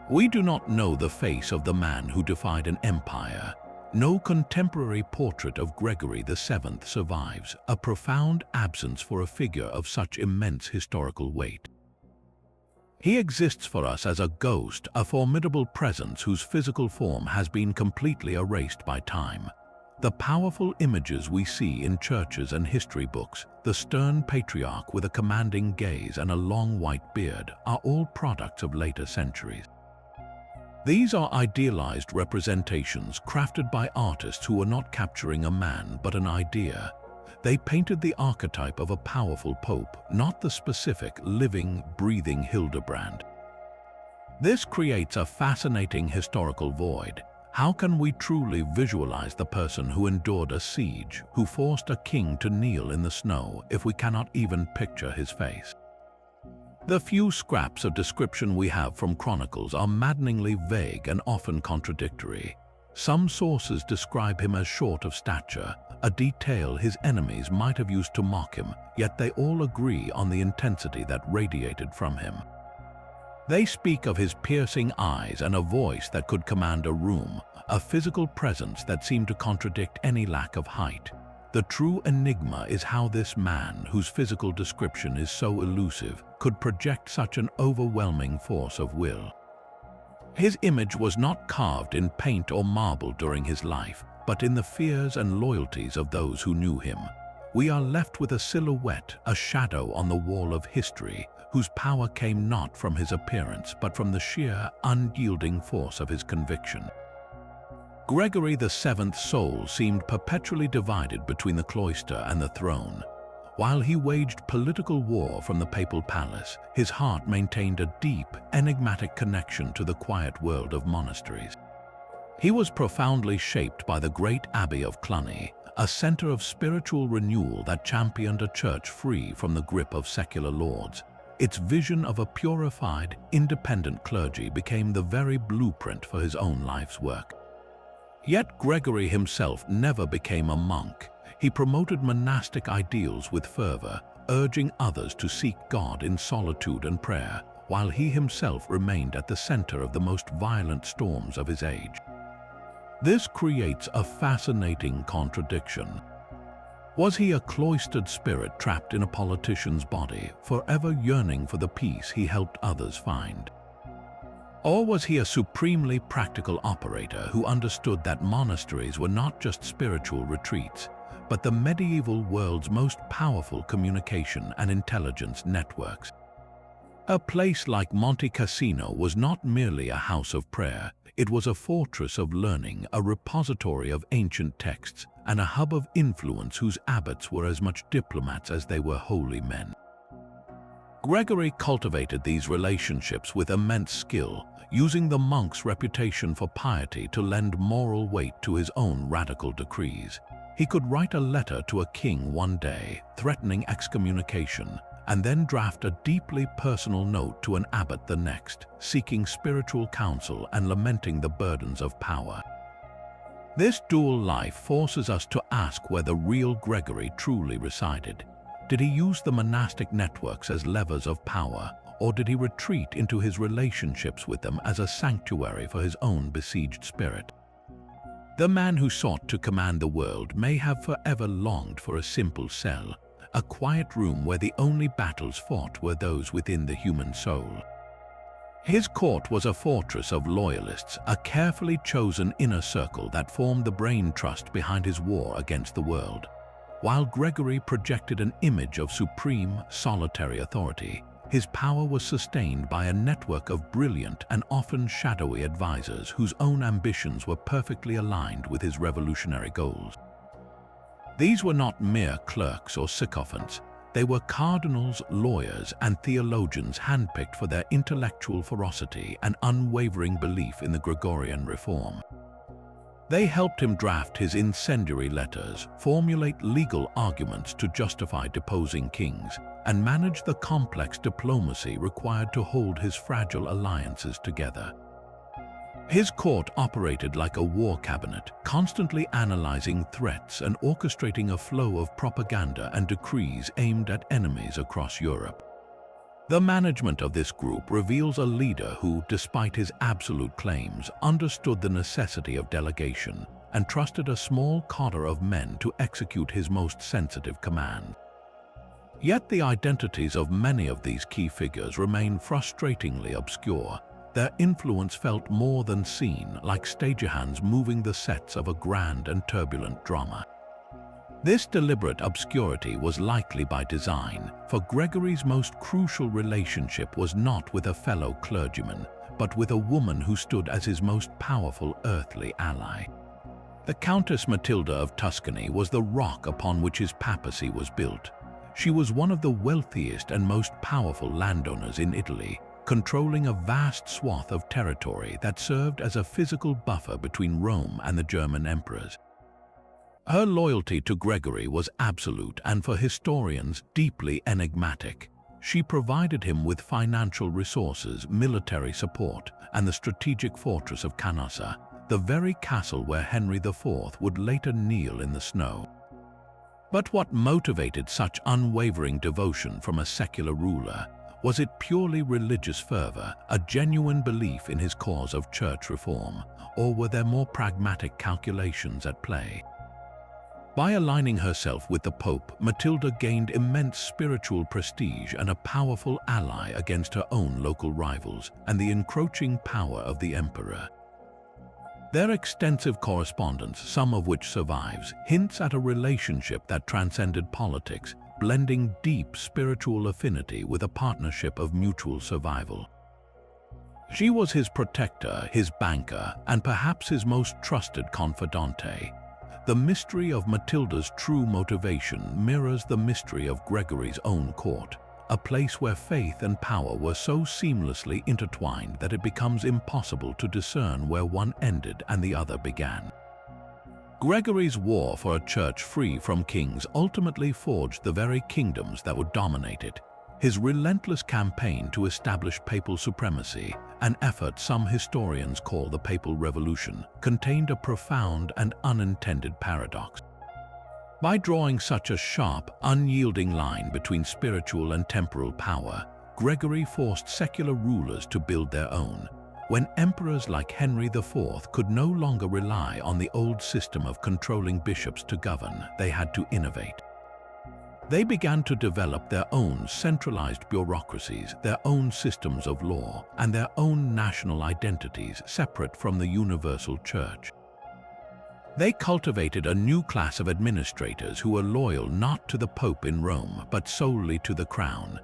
We do not know the face of the man who defied an empire. No contemporary portrait of Gregory VII survives, a profound absence for a figure of such immense historical weight. He exists for us as a ghost, a formidable presence whose physical form has been completely erased by time. The powerful images we see in churches and history books, the stern patriarch with a commanding gaze and a long white beard, are all products of later centuries. These are idealized representations crafted by artists who were not capturing a man but an idea. They painted the archetype of a powerful pope, not the specific, living, breathing Hildebrand. This creates a fascinating historical void. How can we truly visualize the person who endured a siege, who forced a king to kneel in the snow, if we cannot even picture his face? The few scraps of description we have from chronicles are maddeningly vague and often contradictory. Some sources describe him as short of stature, a detail his enemies might have used to mock him, yet they all agree on the intensity that radiated from him. They speak of his piercing eyes and a voice that could command a room, a physical presence that seemed to contradict any lack of height. The true enigma is how this man, whose physical description is so elusive, could project such an overwhelming force of will. His image was not carved in paint or marble during his life, but in the fears and loyalties of those who knew him. We are left with a silhouette, a shadow on the wall of history, whose power came not from his appearance, but from the sheer, unyielding force of his conviction. Gregory VII's soul seemed perpetually divided between the cloister and the throne. While he waged political war from the papal palace, his heart maintained a deep, enigmatic connection to the quiet world of monasteries. He was profoundly shaped by the great Abbey of Cluny, a center of spiritual renewal that championed a church free from the grip of secular lords. its vision of a purified, independent clergy became the very blueprint for his own life's work. Yet Gregory himself never became a monk. He promoted monastic ideals with fervor, urging others to seek God in solitude and prayer, while he himself remained at the center of the most violent storms of his age. This creates a fascinating contradiction. Was he a cloistered spirit trapped in a politician's body, forever yearning for the peace he helped others find? Or was he a supremely practical operator who understood that monasteries were not just spiritual retreats, but the medieval world's most powerful communication and intelligence networks? A place like Monte Cassino was not merely a house of prayer, it was a fortress of learning, a repository of ancient texts, and a hub of influence whose abbots were as much diplomats as they were holy men. Gregory cultivated these relationships with immense skill, using the monk's reputation for piety to lend moral weight to his own radical decrees. He could write a letter to a king one day, threatening excommunication, and then draft a deeply personal note to an abbot the next, seeking spiritual counsel and lamenting the burdens of power. This dual life forces us to ask where the real Gregory truly resided. Did he use the monastic networks as levers of power, or did he retreat into his relationships with them as a sanctuary for his own besieged spirit? The man who sought to command the world may have forever longed for a simple cell, a quiet room where the only battles fought were those within the human soul. His court was a fortress of loyalists, a carefully chosen inner circle that formed the brain trust behind his war against the world. While Gregory projected an image of supreme, solitary authority, his power was sustained by a network of brilliant and often shadowy advisors whose own ambitions were perfectly aligned with his revolutionary goals. These were not mere clerks or sycophants. They were cardinals, lawyers, and theologians handpicked for their intellectual ferocity and unwavering belief in the Gregorian Reform. They helped him draft his incendiary letters, formulate legal arguments to justify deposing kings, and manage the complex diplomacy required to hold his fragile alliances together. His court operated like a war cabinet, constantly analyzing threats and orchestrating a flow of propaganda and decrees aimed at enemies across Europe. The management of this group reveals a leader who, despite his absolute claims, understood the necessity of delegation and trusted a small cadre of men to execute his most sensitive command. Yet the identities of many of these key figures remain frustratingly obscure. Their influence felt more than seen, like stagehands moving the sets of a grand and turbulent drama. This deliberate obscurity was likely by design, for Gregory's most crucial relationship was not with a fellow clergyman, but with a woman who stood as his most powerful earthly ally. The Countess Matilda of Tuscany was the rock upon which his papacy was built. She was one of the wealthiest and most powerful landowners in Italy, controlling a vast swath of territory that served as a physical buffer between Rome and the German emperors. Her loyalty to Gregory was absolute and, for historians, deeply enigmatic. She provided him with financial resources, military support, and the strategic fortress of Canossa, the very castle where Henry IV would later kneel in the snow. But what motivated such unwavering devotion from a secular ruler? Was it purely religious fervor, a genuine belief in his cause of church reform, or were there more pragmatic calculations at play? By aligning herself with the Pope, Matilda gained immense spiritual prestige and a powerful ally against her own local rivals and the encroaching power of the emperor. Their extensive correspondence, some of which survives, hints at a relationship that transcended politics, blending deep spiritual affinity with a partnership of mutual survival. She was his protector, his banker, and perhaps his most trusted confidante. The mystery of Matilda's true motivation mirrors the mystery of Gregory's own court, a place where faith and power were so seamlessly intertwined that it becomes impossible to discern where one ended and the other began. Gregory's war for a church free from kings ultimately forged the very kingdoms that would dominate it. His relentless campaign to establish papal supremacy, an effort some historians call the Papal Revolution, contained a profound and unintended paradox. By drawing such a sharp, unyielding line between spiritual and temporal power, Gregory forced secular rulers to build their own. When emperors like Henry IV could no longer rely on the old system of controlling bishops to govern, they had to innovate. They began to develop their own centralized bureaucracies, their own systems of law, and their own national identities separate from the universal church. They cultivated a new class of administrators who were loyal not to the Pope in Rome, but solely to the crown.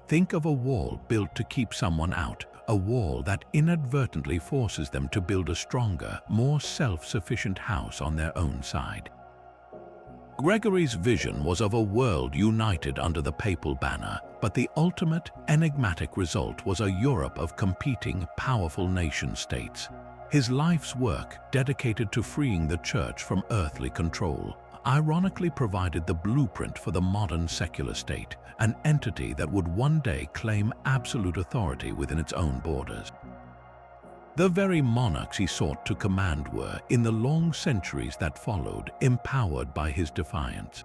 Think of a wall built to keep someone out, a wall that inadvertently forces them to build a stronger, more self-sufficient house on their own side. Gregory's vision was of a world united under the papal banner, but the ultimate, enigmatic result was a Europe of competing, powerful nation-states. His life's work, dedicated to freeing the Church from earthly control, ironically provided the blueprint for the modern secular state, an entity that would one day claim absolute authority within its own borders. The very monarchs he sought to command were, in the long centuries that followed, empowered by his defiance.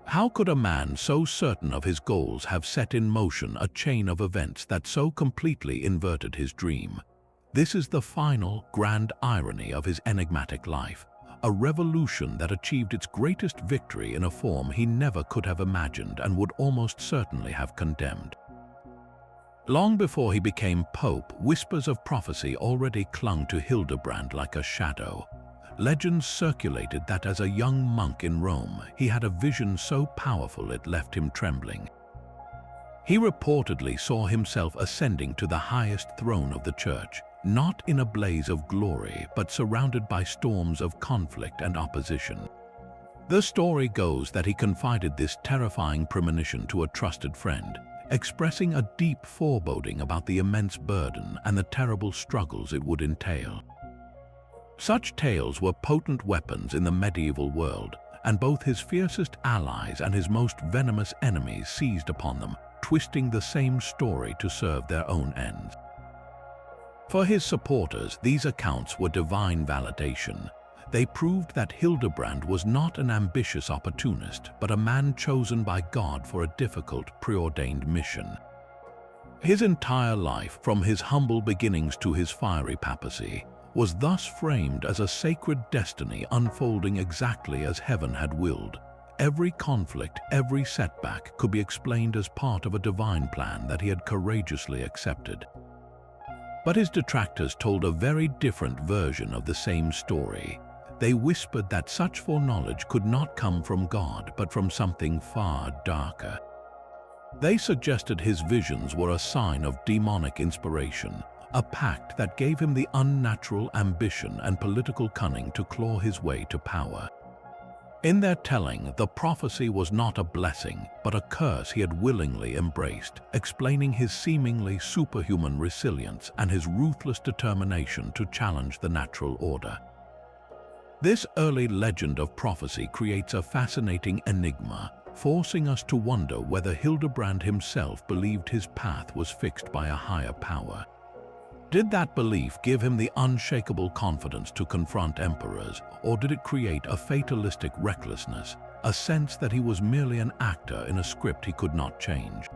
How could a man so certain of his goals have set in motion a chain of events that so completely inverted his dream? This is the final, grand irony of his enigmatic life, a revolution that achieved its greatest victory in a form he never could have imagined and would almost certainly have condemned. Long before he became pope, whispers of prophecy already clung to Hildebrand like a shadow. Legends circulated that as a young monk in Rome, he had a vision so powerful it left him trembling. He reportedly saw himself ascending to the highest throne of the church, not in a blaze of glory, but surrounded by storms of conflict and opposition. The story goes that he confided this terrifying premonition to a trusted friend, expressing a deep foreboding about the immense burden and the terrible struggles it would entail. Such tales were potent weapons in the medieval world, and both his fiercest allies and his most venomous enemies seized upon them, twisting the same story to serve their own ends. For his supporters, these accounts were divine validation. They proved that Hildebrand was not an ambitious opportunist, but a man chosen by God for a difficult, preordained mission. His entire life, from his humble beginnings to his fiery papacy, was thus framed as a sacred destiny unfolding exactly as heaven had willed. Every conflict, every setback could be explained as part of a divine plan that he had courageously accepted. But his detractors told a very different version of the same story. They whispered that such foreknowledge could not come from God, but from something far darker. They suggested his visions were a sign of demonic inspiration, a pact that gave him the unnatural ambition and political cunning to claw his way to power. In their telling, the prophecy was not a blessing, but a curse he had willingly embraced, explaining his seemingly superhuman resilience and his ruthless determination to challenge the natural order. This early legend of prophecy creates a fascinating enigma, forcing us to wonder whether Hildebrand himself believed his path was fixed by a higher power. Did that belief give him the unshakable confidence to confront emperors, or did it create a fatalistic recklessness, a sense that he was merely an actor in a script he could not change?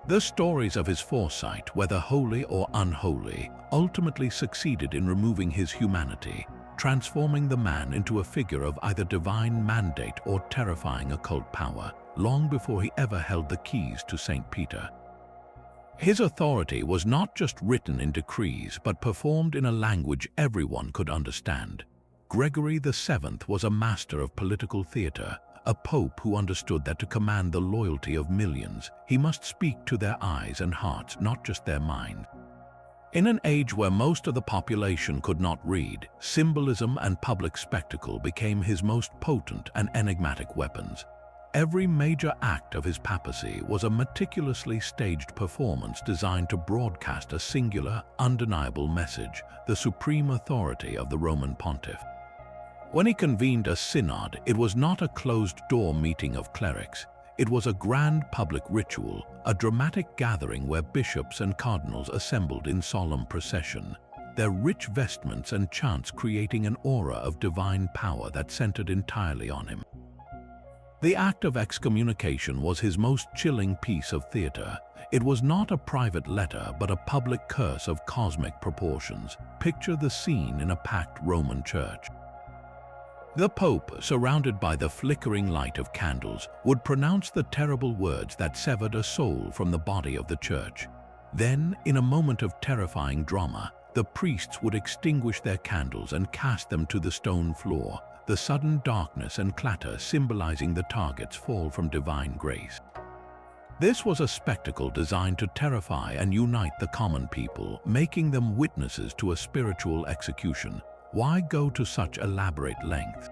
The stories of his foresight, whether holy or unholy, ultimately succeeded in removing his humanity, transforming the man into a figure of either divine mandate or terrifying occult power, long before he ever held the keys to St. Peter. His authority was not just written in decrees, but performed in a language everyone could understand. Gregory VII was a master of political theater, a pope who understood that to command the loyalty of millions, he must speak to their eyes and hearts, not just their minds. In an age where most of the population could not read, symbolism and public spectacle became his most potent and enigmatic weapons. Every major act of his papacy was a meticulously staged performance designed to broadcast a singular, undeniable message, the supreme authority of the Roman pontiff. When he convened a synod, it was not a closed-door meeting of clerics. It was a grand public ritual, a dramatic gathering where bishops and cardinals assembled in solemn procession, their rich vestments and chants creating an aura of divine power that centered entirely on him. The act of excommunication was his most chilling piece of theater. It was not a private letter, but a public curse of cosmic proportions. Picture the scene in a packed Roman church. The Pope, surrounded by the flickering light of candles, would pronounce the terrible words that severed a soul from the body of the church. Then, in a moment of terrifying drama, the priests would extinguish their candles and cast them to the stone floor, the sudden darkness and clatter symbolizing the target's fall from divine grace. This was a spectacle designed to terrify and unite the common people, making them witnesses to a spiritual execution. Why go to such elaborate lengths?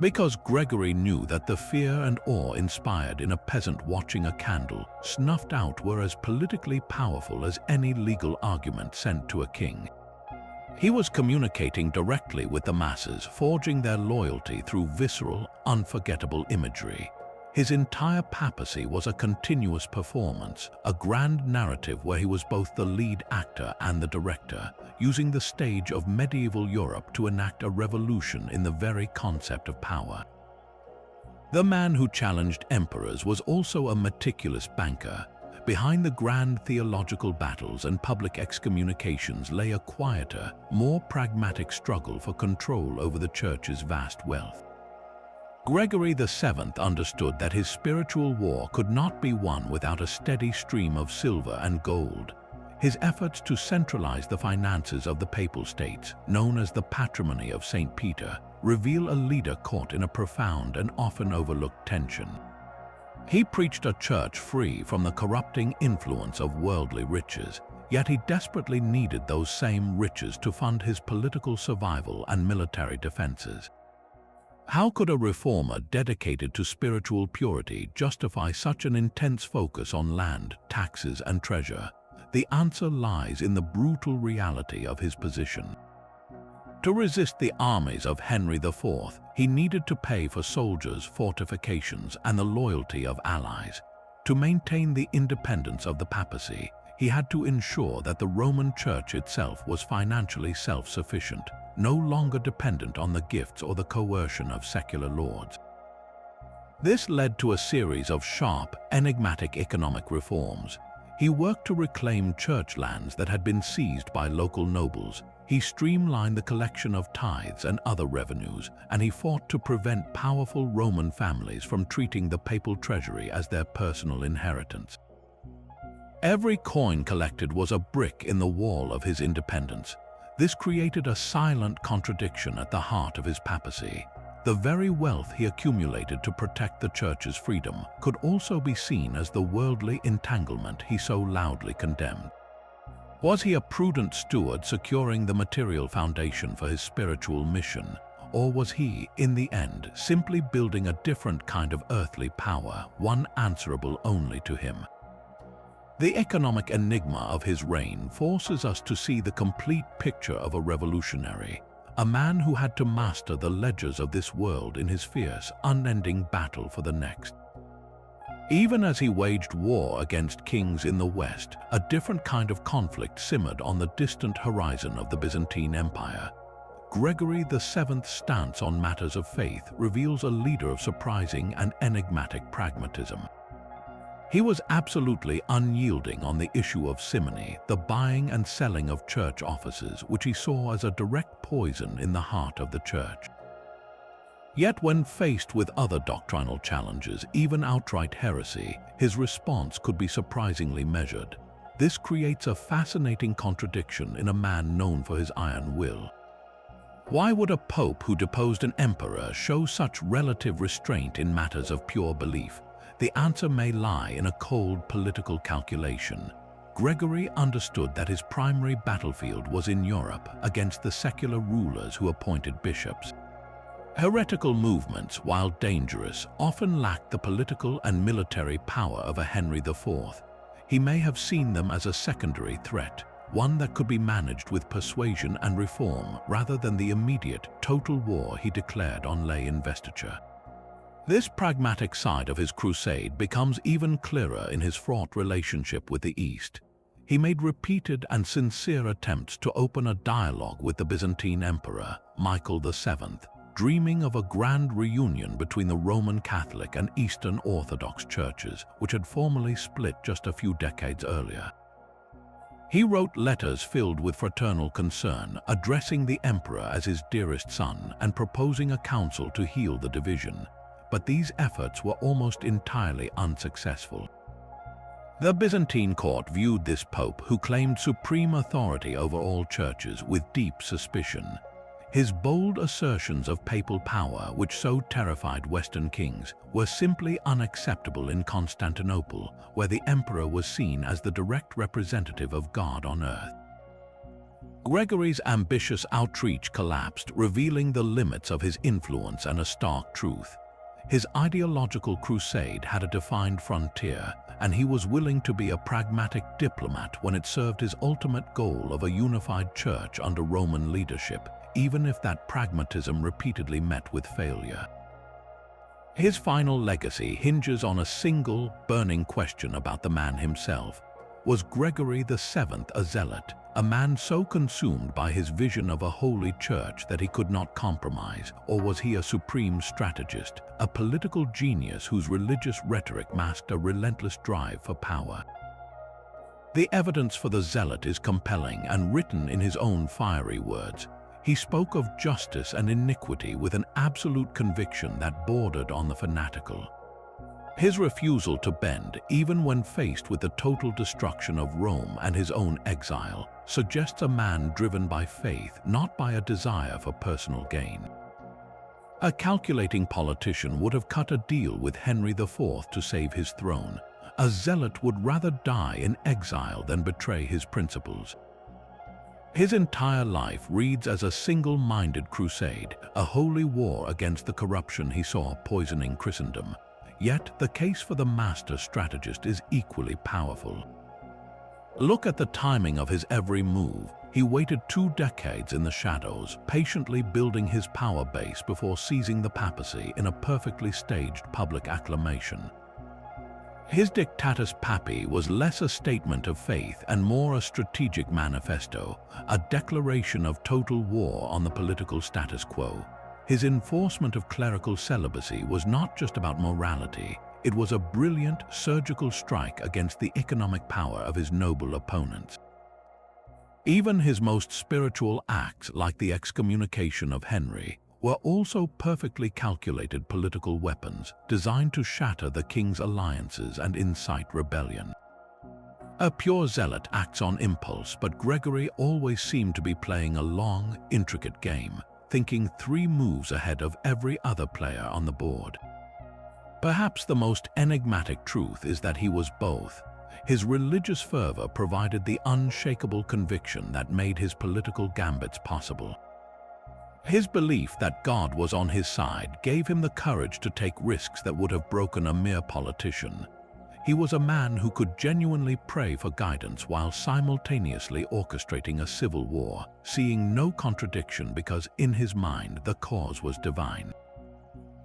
Because Gregory knew that the fear and awe inspired in a peasant watching a candle snuffed out were as politically powerful as any legal argument sent to a king. He was communicating directly with the masses, forging their loyalty through visceral, unforgettable imagery. His entire papacy was a continuous performance, a grand narrative where he was both the lead actor and the director, using the stage of medieval Europe to enact a revolution in the very concept of power. The man who challenged emperors was also a meticulous banker. Behind the grand theological battles and public excommunications lay a quieter, more pragmatic struggle for control over the Church's vast wealth. Gregory VII understood that his spiritual war could not be won without a steady stream of silver and gold. His efforts to centralize the finances of the Papal States, known as the patrimony of St. Peter, reveal a leader caught in a profound and often overlooked tension. He preached a church free from the corrupting influence of worldly riches, yet he desperately needed those same riches to fund his political survival and military defenses. How could a reformer dedicated to spiritual purity justify such an intense focus on land, taxes, and treasure? The answer lies in the brutal reality of his position. To resist the armies of Henry IV, he needed to pay for soldiers, fortifications, and the loyalty of allies. To maintain the independence of the papacy, he had to ensure that the Roman Church itself was financially self-sufficient, no longer dependent on the gifts or the coercion of secular lords. This led to a series of sharp, enigmatic economic reforms. He worked to reclaim church lands that had been seized by local nobles. He streamlined the collection of tithes and other revenues, and he fought to prevent powerful Roman families from treating the papal treasury as their personal inheritance. Every coin collected was a brick in the wall of his independence. This created a silent contradiction at the heart of his papacy. The very wealth he accumulated to protect the Church's freedom could also be seen as the worldly entanglement he so loudly condemned. Was he a prudent steward securing the material foundation for his spiritual mission, or was he, in the end, simply building a different kind of earthly power, one answerable only to him? The economic enigma of his reign forces us to see the complete picture of a revolutionary, a man who had to master the ledgers of this world in his fierce, unending battle for the next. Even as he waged war against kings in the West, a different kind of conflict simmered on the distant horizon of the Byzantine Empire. Gregory VII's stance on matters of faith reveals a leader of surprising and enigmatic pragmatism. He was absolutely unyielding on the issue of simony, the buying and selling of church offices, which he saw as a direct poison in the heart of the church. Yet when faced with other doctrinal challenges, even outright heresy, his response could be surprisingly measured. This creates a fascinating contradiction in a man known for his iron will. Why would a pope who deposed an emperor show such relative restraint in matters of pure belief? The answer may lie in a cold political calculation. Gregory understood that his primary battlefield was in Europe against the secular rulers who appointed bishops. Heretical movements, while dangerous, often lacked the political and military power of a Henry IV. He may have seen them as a secondary threat, one that could be managed with persuasion and reform rather than the immediate, total war he declared on lay investiture. This pragmatic side of his crusade becomes even clearer in his fraught relationship with the East. He made repeated and sincere attempts to open a dialogue with the Byzantine Emperor, Michael VII, dreaming of a grand reunion between the Roman Catholic and Eastern Orthodox churches, which had formally split just a few decades earlier. He wrote letters filled with fraternal concern, addressing the emperor as his dearest son and proposing a council to heal the division. But these efforts were almost entirely unsuccessful. The Byzantine court viewed this pope, who claimed supreme authority over all churches, with deep suspicion. His bold assertions of papal power, which so terrified Western kings, were simply unacceptable in Constantinople, where the emperor was seen as the direct representative of God on earth. Gregory's ambitious outreach collapsed, revealing the limits of his influence and a stark truth. His ideological crusade had a defined frontier, and he was willing to be a pragmatic diplomat when it served his ultimate goal of a unified church under Roman leadership, even if that pragmatism repeatedly met with failure. His final legacy hinges on a single, burning question about the man himself. Was Gregory VII a zealot, a man so consumed by his vision of a holy church that he could not compromise, or was he a supreme strategist, a political genius whose religious rhetoric masked a relentless drive for power? The evidence for the zealot is compelling and written in his own fiery words. He spoke of justice and iniquity with an absolute conviction that bordered on the fanatical. His refusal to bend, even when faced with the total destruction of Rome and his own exile, suggests a man driven by faith, not by a desire for personal gain. A calculating politician would have cut a deal with Henry IV to save his throne. A zealot would rather die in exile than betray his principles. His entire life reads as a single-minded crusade, a holy war against the corruption he saw poisoning Christendom. Yet the case for the master strategist is equally powerful. Look at the timing of his every move. He waited 2 decades in the shadows, patiently building his power base before seizing the papacy in a perfectly staged public acclamation. His Dictatus Papae was less a statement of faith and more a strategic manifesto, a declaration of total war on the political status quo. His enforcement of clerical celibacy was not just about morality, it was a brilliant surgical strike against the economic power of his noble opponents. Even his most spiritual acts, like the excommunication of Henry, were also perfectly calculated political weapons designed to shatter the king's alliances and incite rebellion. A pure zealot acts on impulse, but Gregory always seemed to be playing a long, intricate game, thinking 3 moves ahead of every other player on the board. Perhaps the most enigmatic truth is that he was both. His religious fervor provided the unshakable conviction that made his political gambits possible. His belief that God was on his side gave him the courage to take risks that would have broken a mere politician. He was a man who could genuinely pray for guidance while simultaneously orchestrating a civil war, seeing no contradiction because in his mind the cause was divine.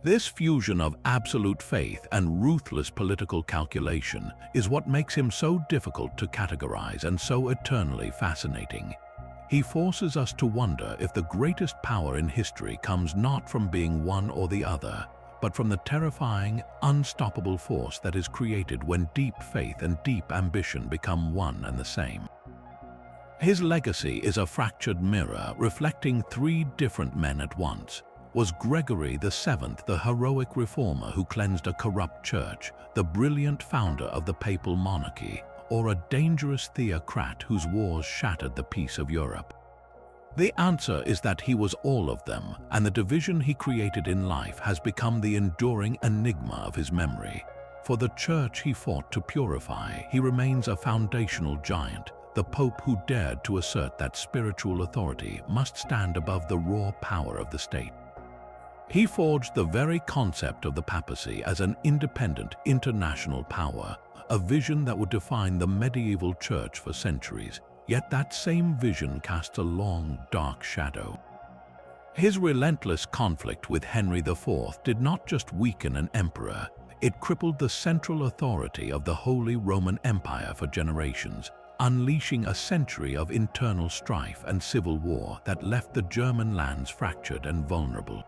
This fusion of absolute faith and ruthless political calculation is what makes him so difficult to categorize and so eternally fascinating. He forces us to wonder if the greatest power in history comes not from being one or the other, but from the terrifying, unstoppable force that is created when deep faith and deep ambition become one and the same. His legacy is a fractured mirror reflecting 3 different men at once. Was Gregory VII the heroic reformer who cleansed a corrupt church, the brilliant founder of the papal monarchy, or a dangerous theocrat whose wars shattered the peace of Europe? The answer is that he was all of them, and the division he created in life has become the enduring enigma of his memory. For the church he fought to purify, he remains a foundational giant, the pope who dared to assert that spiritual authority must stand above the raw power of the state. He forged the very concept of the papacy as an independent international power, a vision that would define the medieval church for centuries. Yet that same vision casts a long, dark shadow. His relentless conflict with Henry IV did not just weaken an emperor, it crippled the central authority of the Holy Roman Empire for generations, unleashing a century of internal strife and civil war that left the German lands fractured and vulnerable.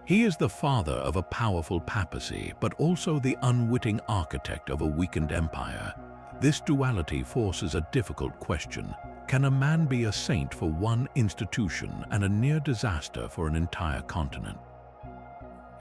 He is the father of a powerful papacy, but also the unwitting architect of a weakened empire. This duality forces a difficult question. Can a man be a saint for one institution and a near disaster for an entire continent?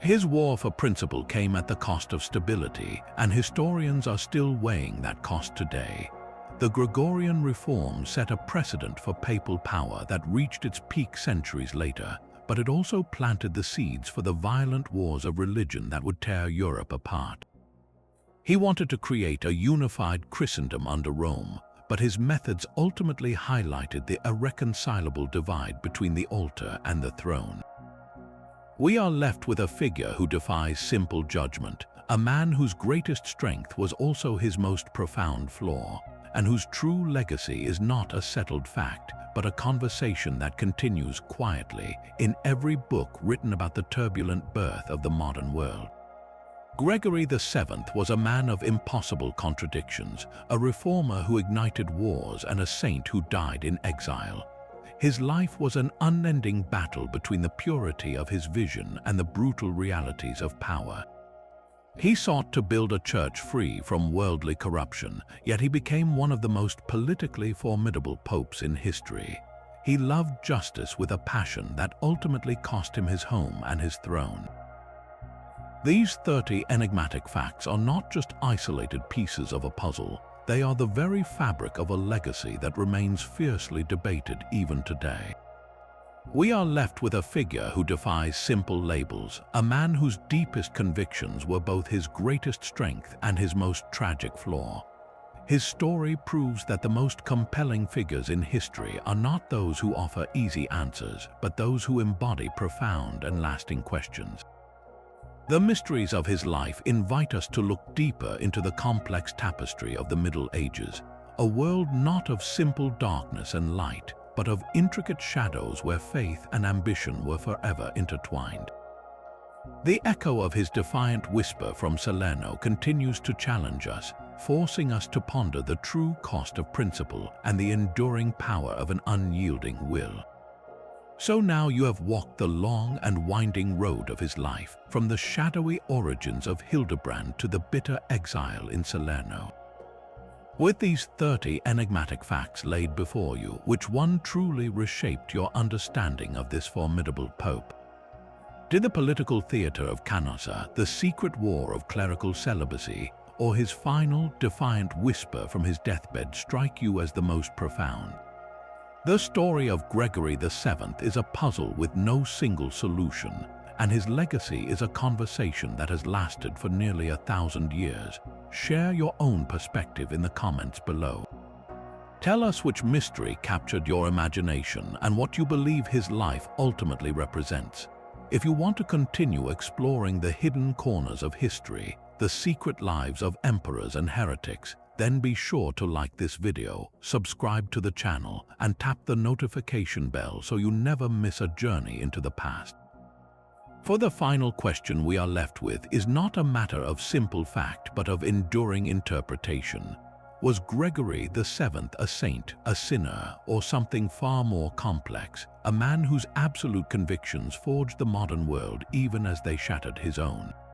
His war for principle came at the cost of stability, and historians are still weighing that cost today. The Gregorian Reforms set a precedent for papal power that reached its peak centuries later, but it also planted the seeds for the violent wars of religion that would tear Europe apart. He wanted to create a unified Christendom under Rome, but his methods ultimately highlighted the irreconcilable divide between the altar and the throne. We are left with a figure who defies simple judgment, a man whose greatest strength was also his most profound flaw, and whose true legacy is not a settled fact, but a conversation that continues quietly in every book written about the turbulent birth of the modern world. Gregory VII was a man of impossible contradictions, a reformer who ignited wars and a saint who died in exile. His life was an unending battle between the purity of his vision and the brutal realities of power. He sought to build a church free from worldly corruption, yet he became one of the most politically formidable popes in history. He loved justice with a passion that ultimately cost him his home and his throne. These 30 enigmatic facts are not just isolated pieces of a puzzle. They are the very fabric of a legacy that remains fiercely debated even today. We are left with a figure who defies simple labels, a man whose deepest convictions were both his greatest strength and his most tragic flaw. His story proves that the most compelling figures in history are not those who offer easy answers, but those who embody profound and lasting questions. The mysteries of his life invite us to look deeper into the complex tapestry of the Middle Ages, a world not of simple darkness and light, but of intricate shadows where faith and ambition were forever intertwined. The echo of his defiant whisper from Salerno continues to challenge us, forcing us to ponder the true cost of principle and the enduring power of an unyielding will. So now you have walked the long and winding road of his life, from the shadowy origins of Hildebrand to the bitter exile in Salerno. With these 30 enigmatic facts laid before you, which one truly reshaped your understanding of this formidable pope? Did the political theater of Canossa, the secret war of clerical celibacy, or his final, defiant whisper from his deathbed strike you as the most profound? The story of Gregory VII is a puzzle with no single solution, and his legacy is a conversation that has lasted for nearly 1,000 years. Share your own perspective in the comments below. Tell us which mystery captured your imagination and what you believe his life ultimately represents. If you want to continue exploring the hidden corners of history, the secret lives of emperors and heretics, then be sure to like this video, subscribe to the channel, and tap the notification bell so you never miss a journey into the past. For the final question we are left with is not a matter of simple fact but of enduring interpretation. Was Gregory VII a saint, a sinner, or something far more complex, a man whose absolute convictions forged the modern world even as they shattered his own?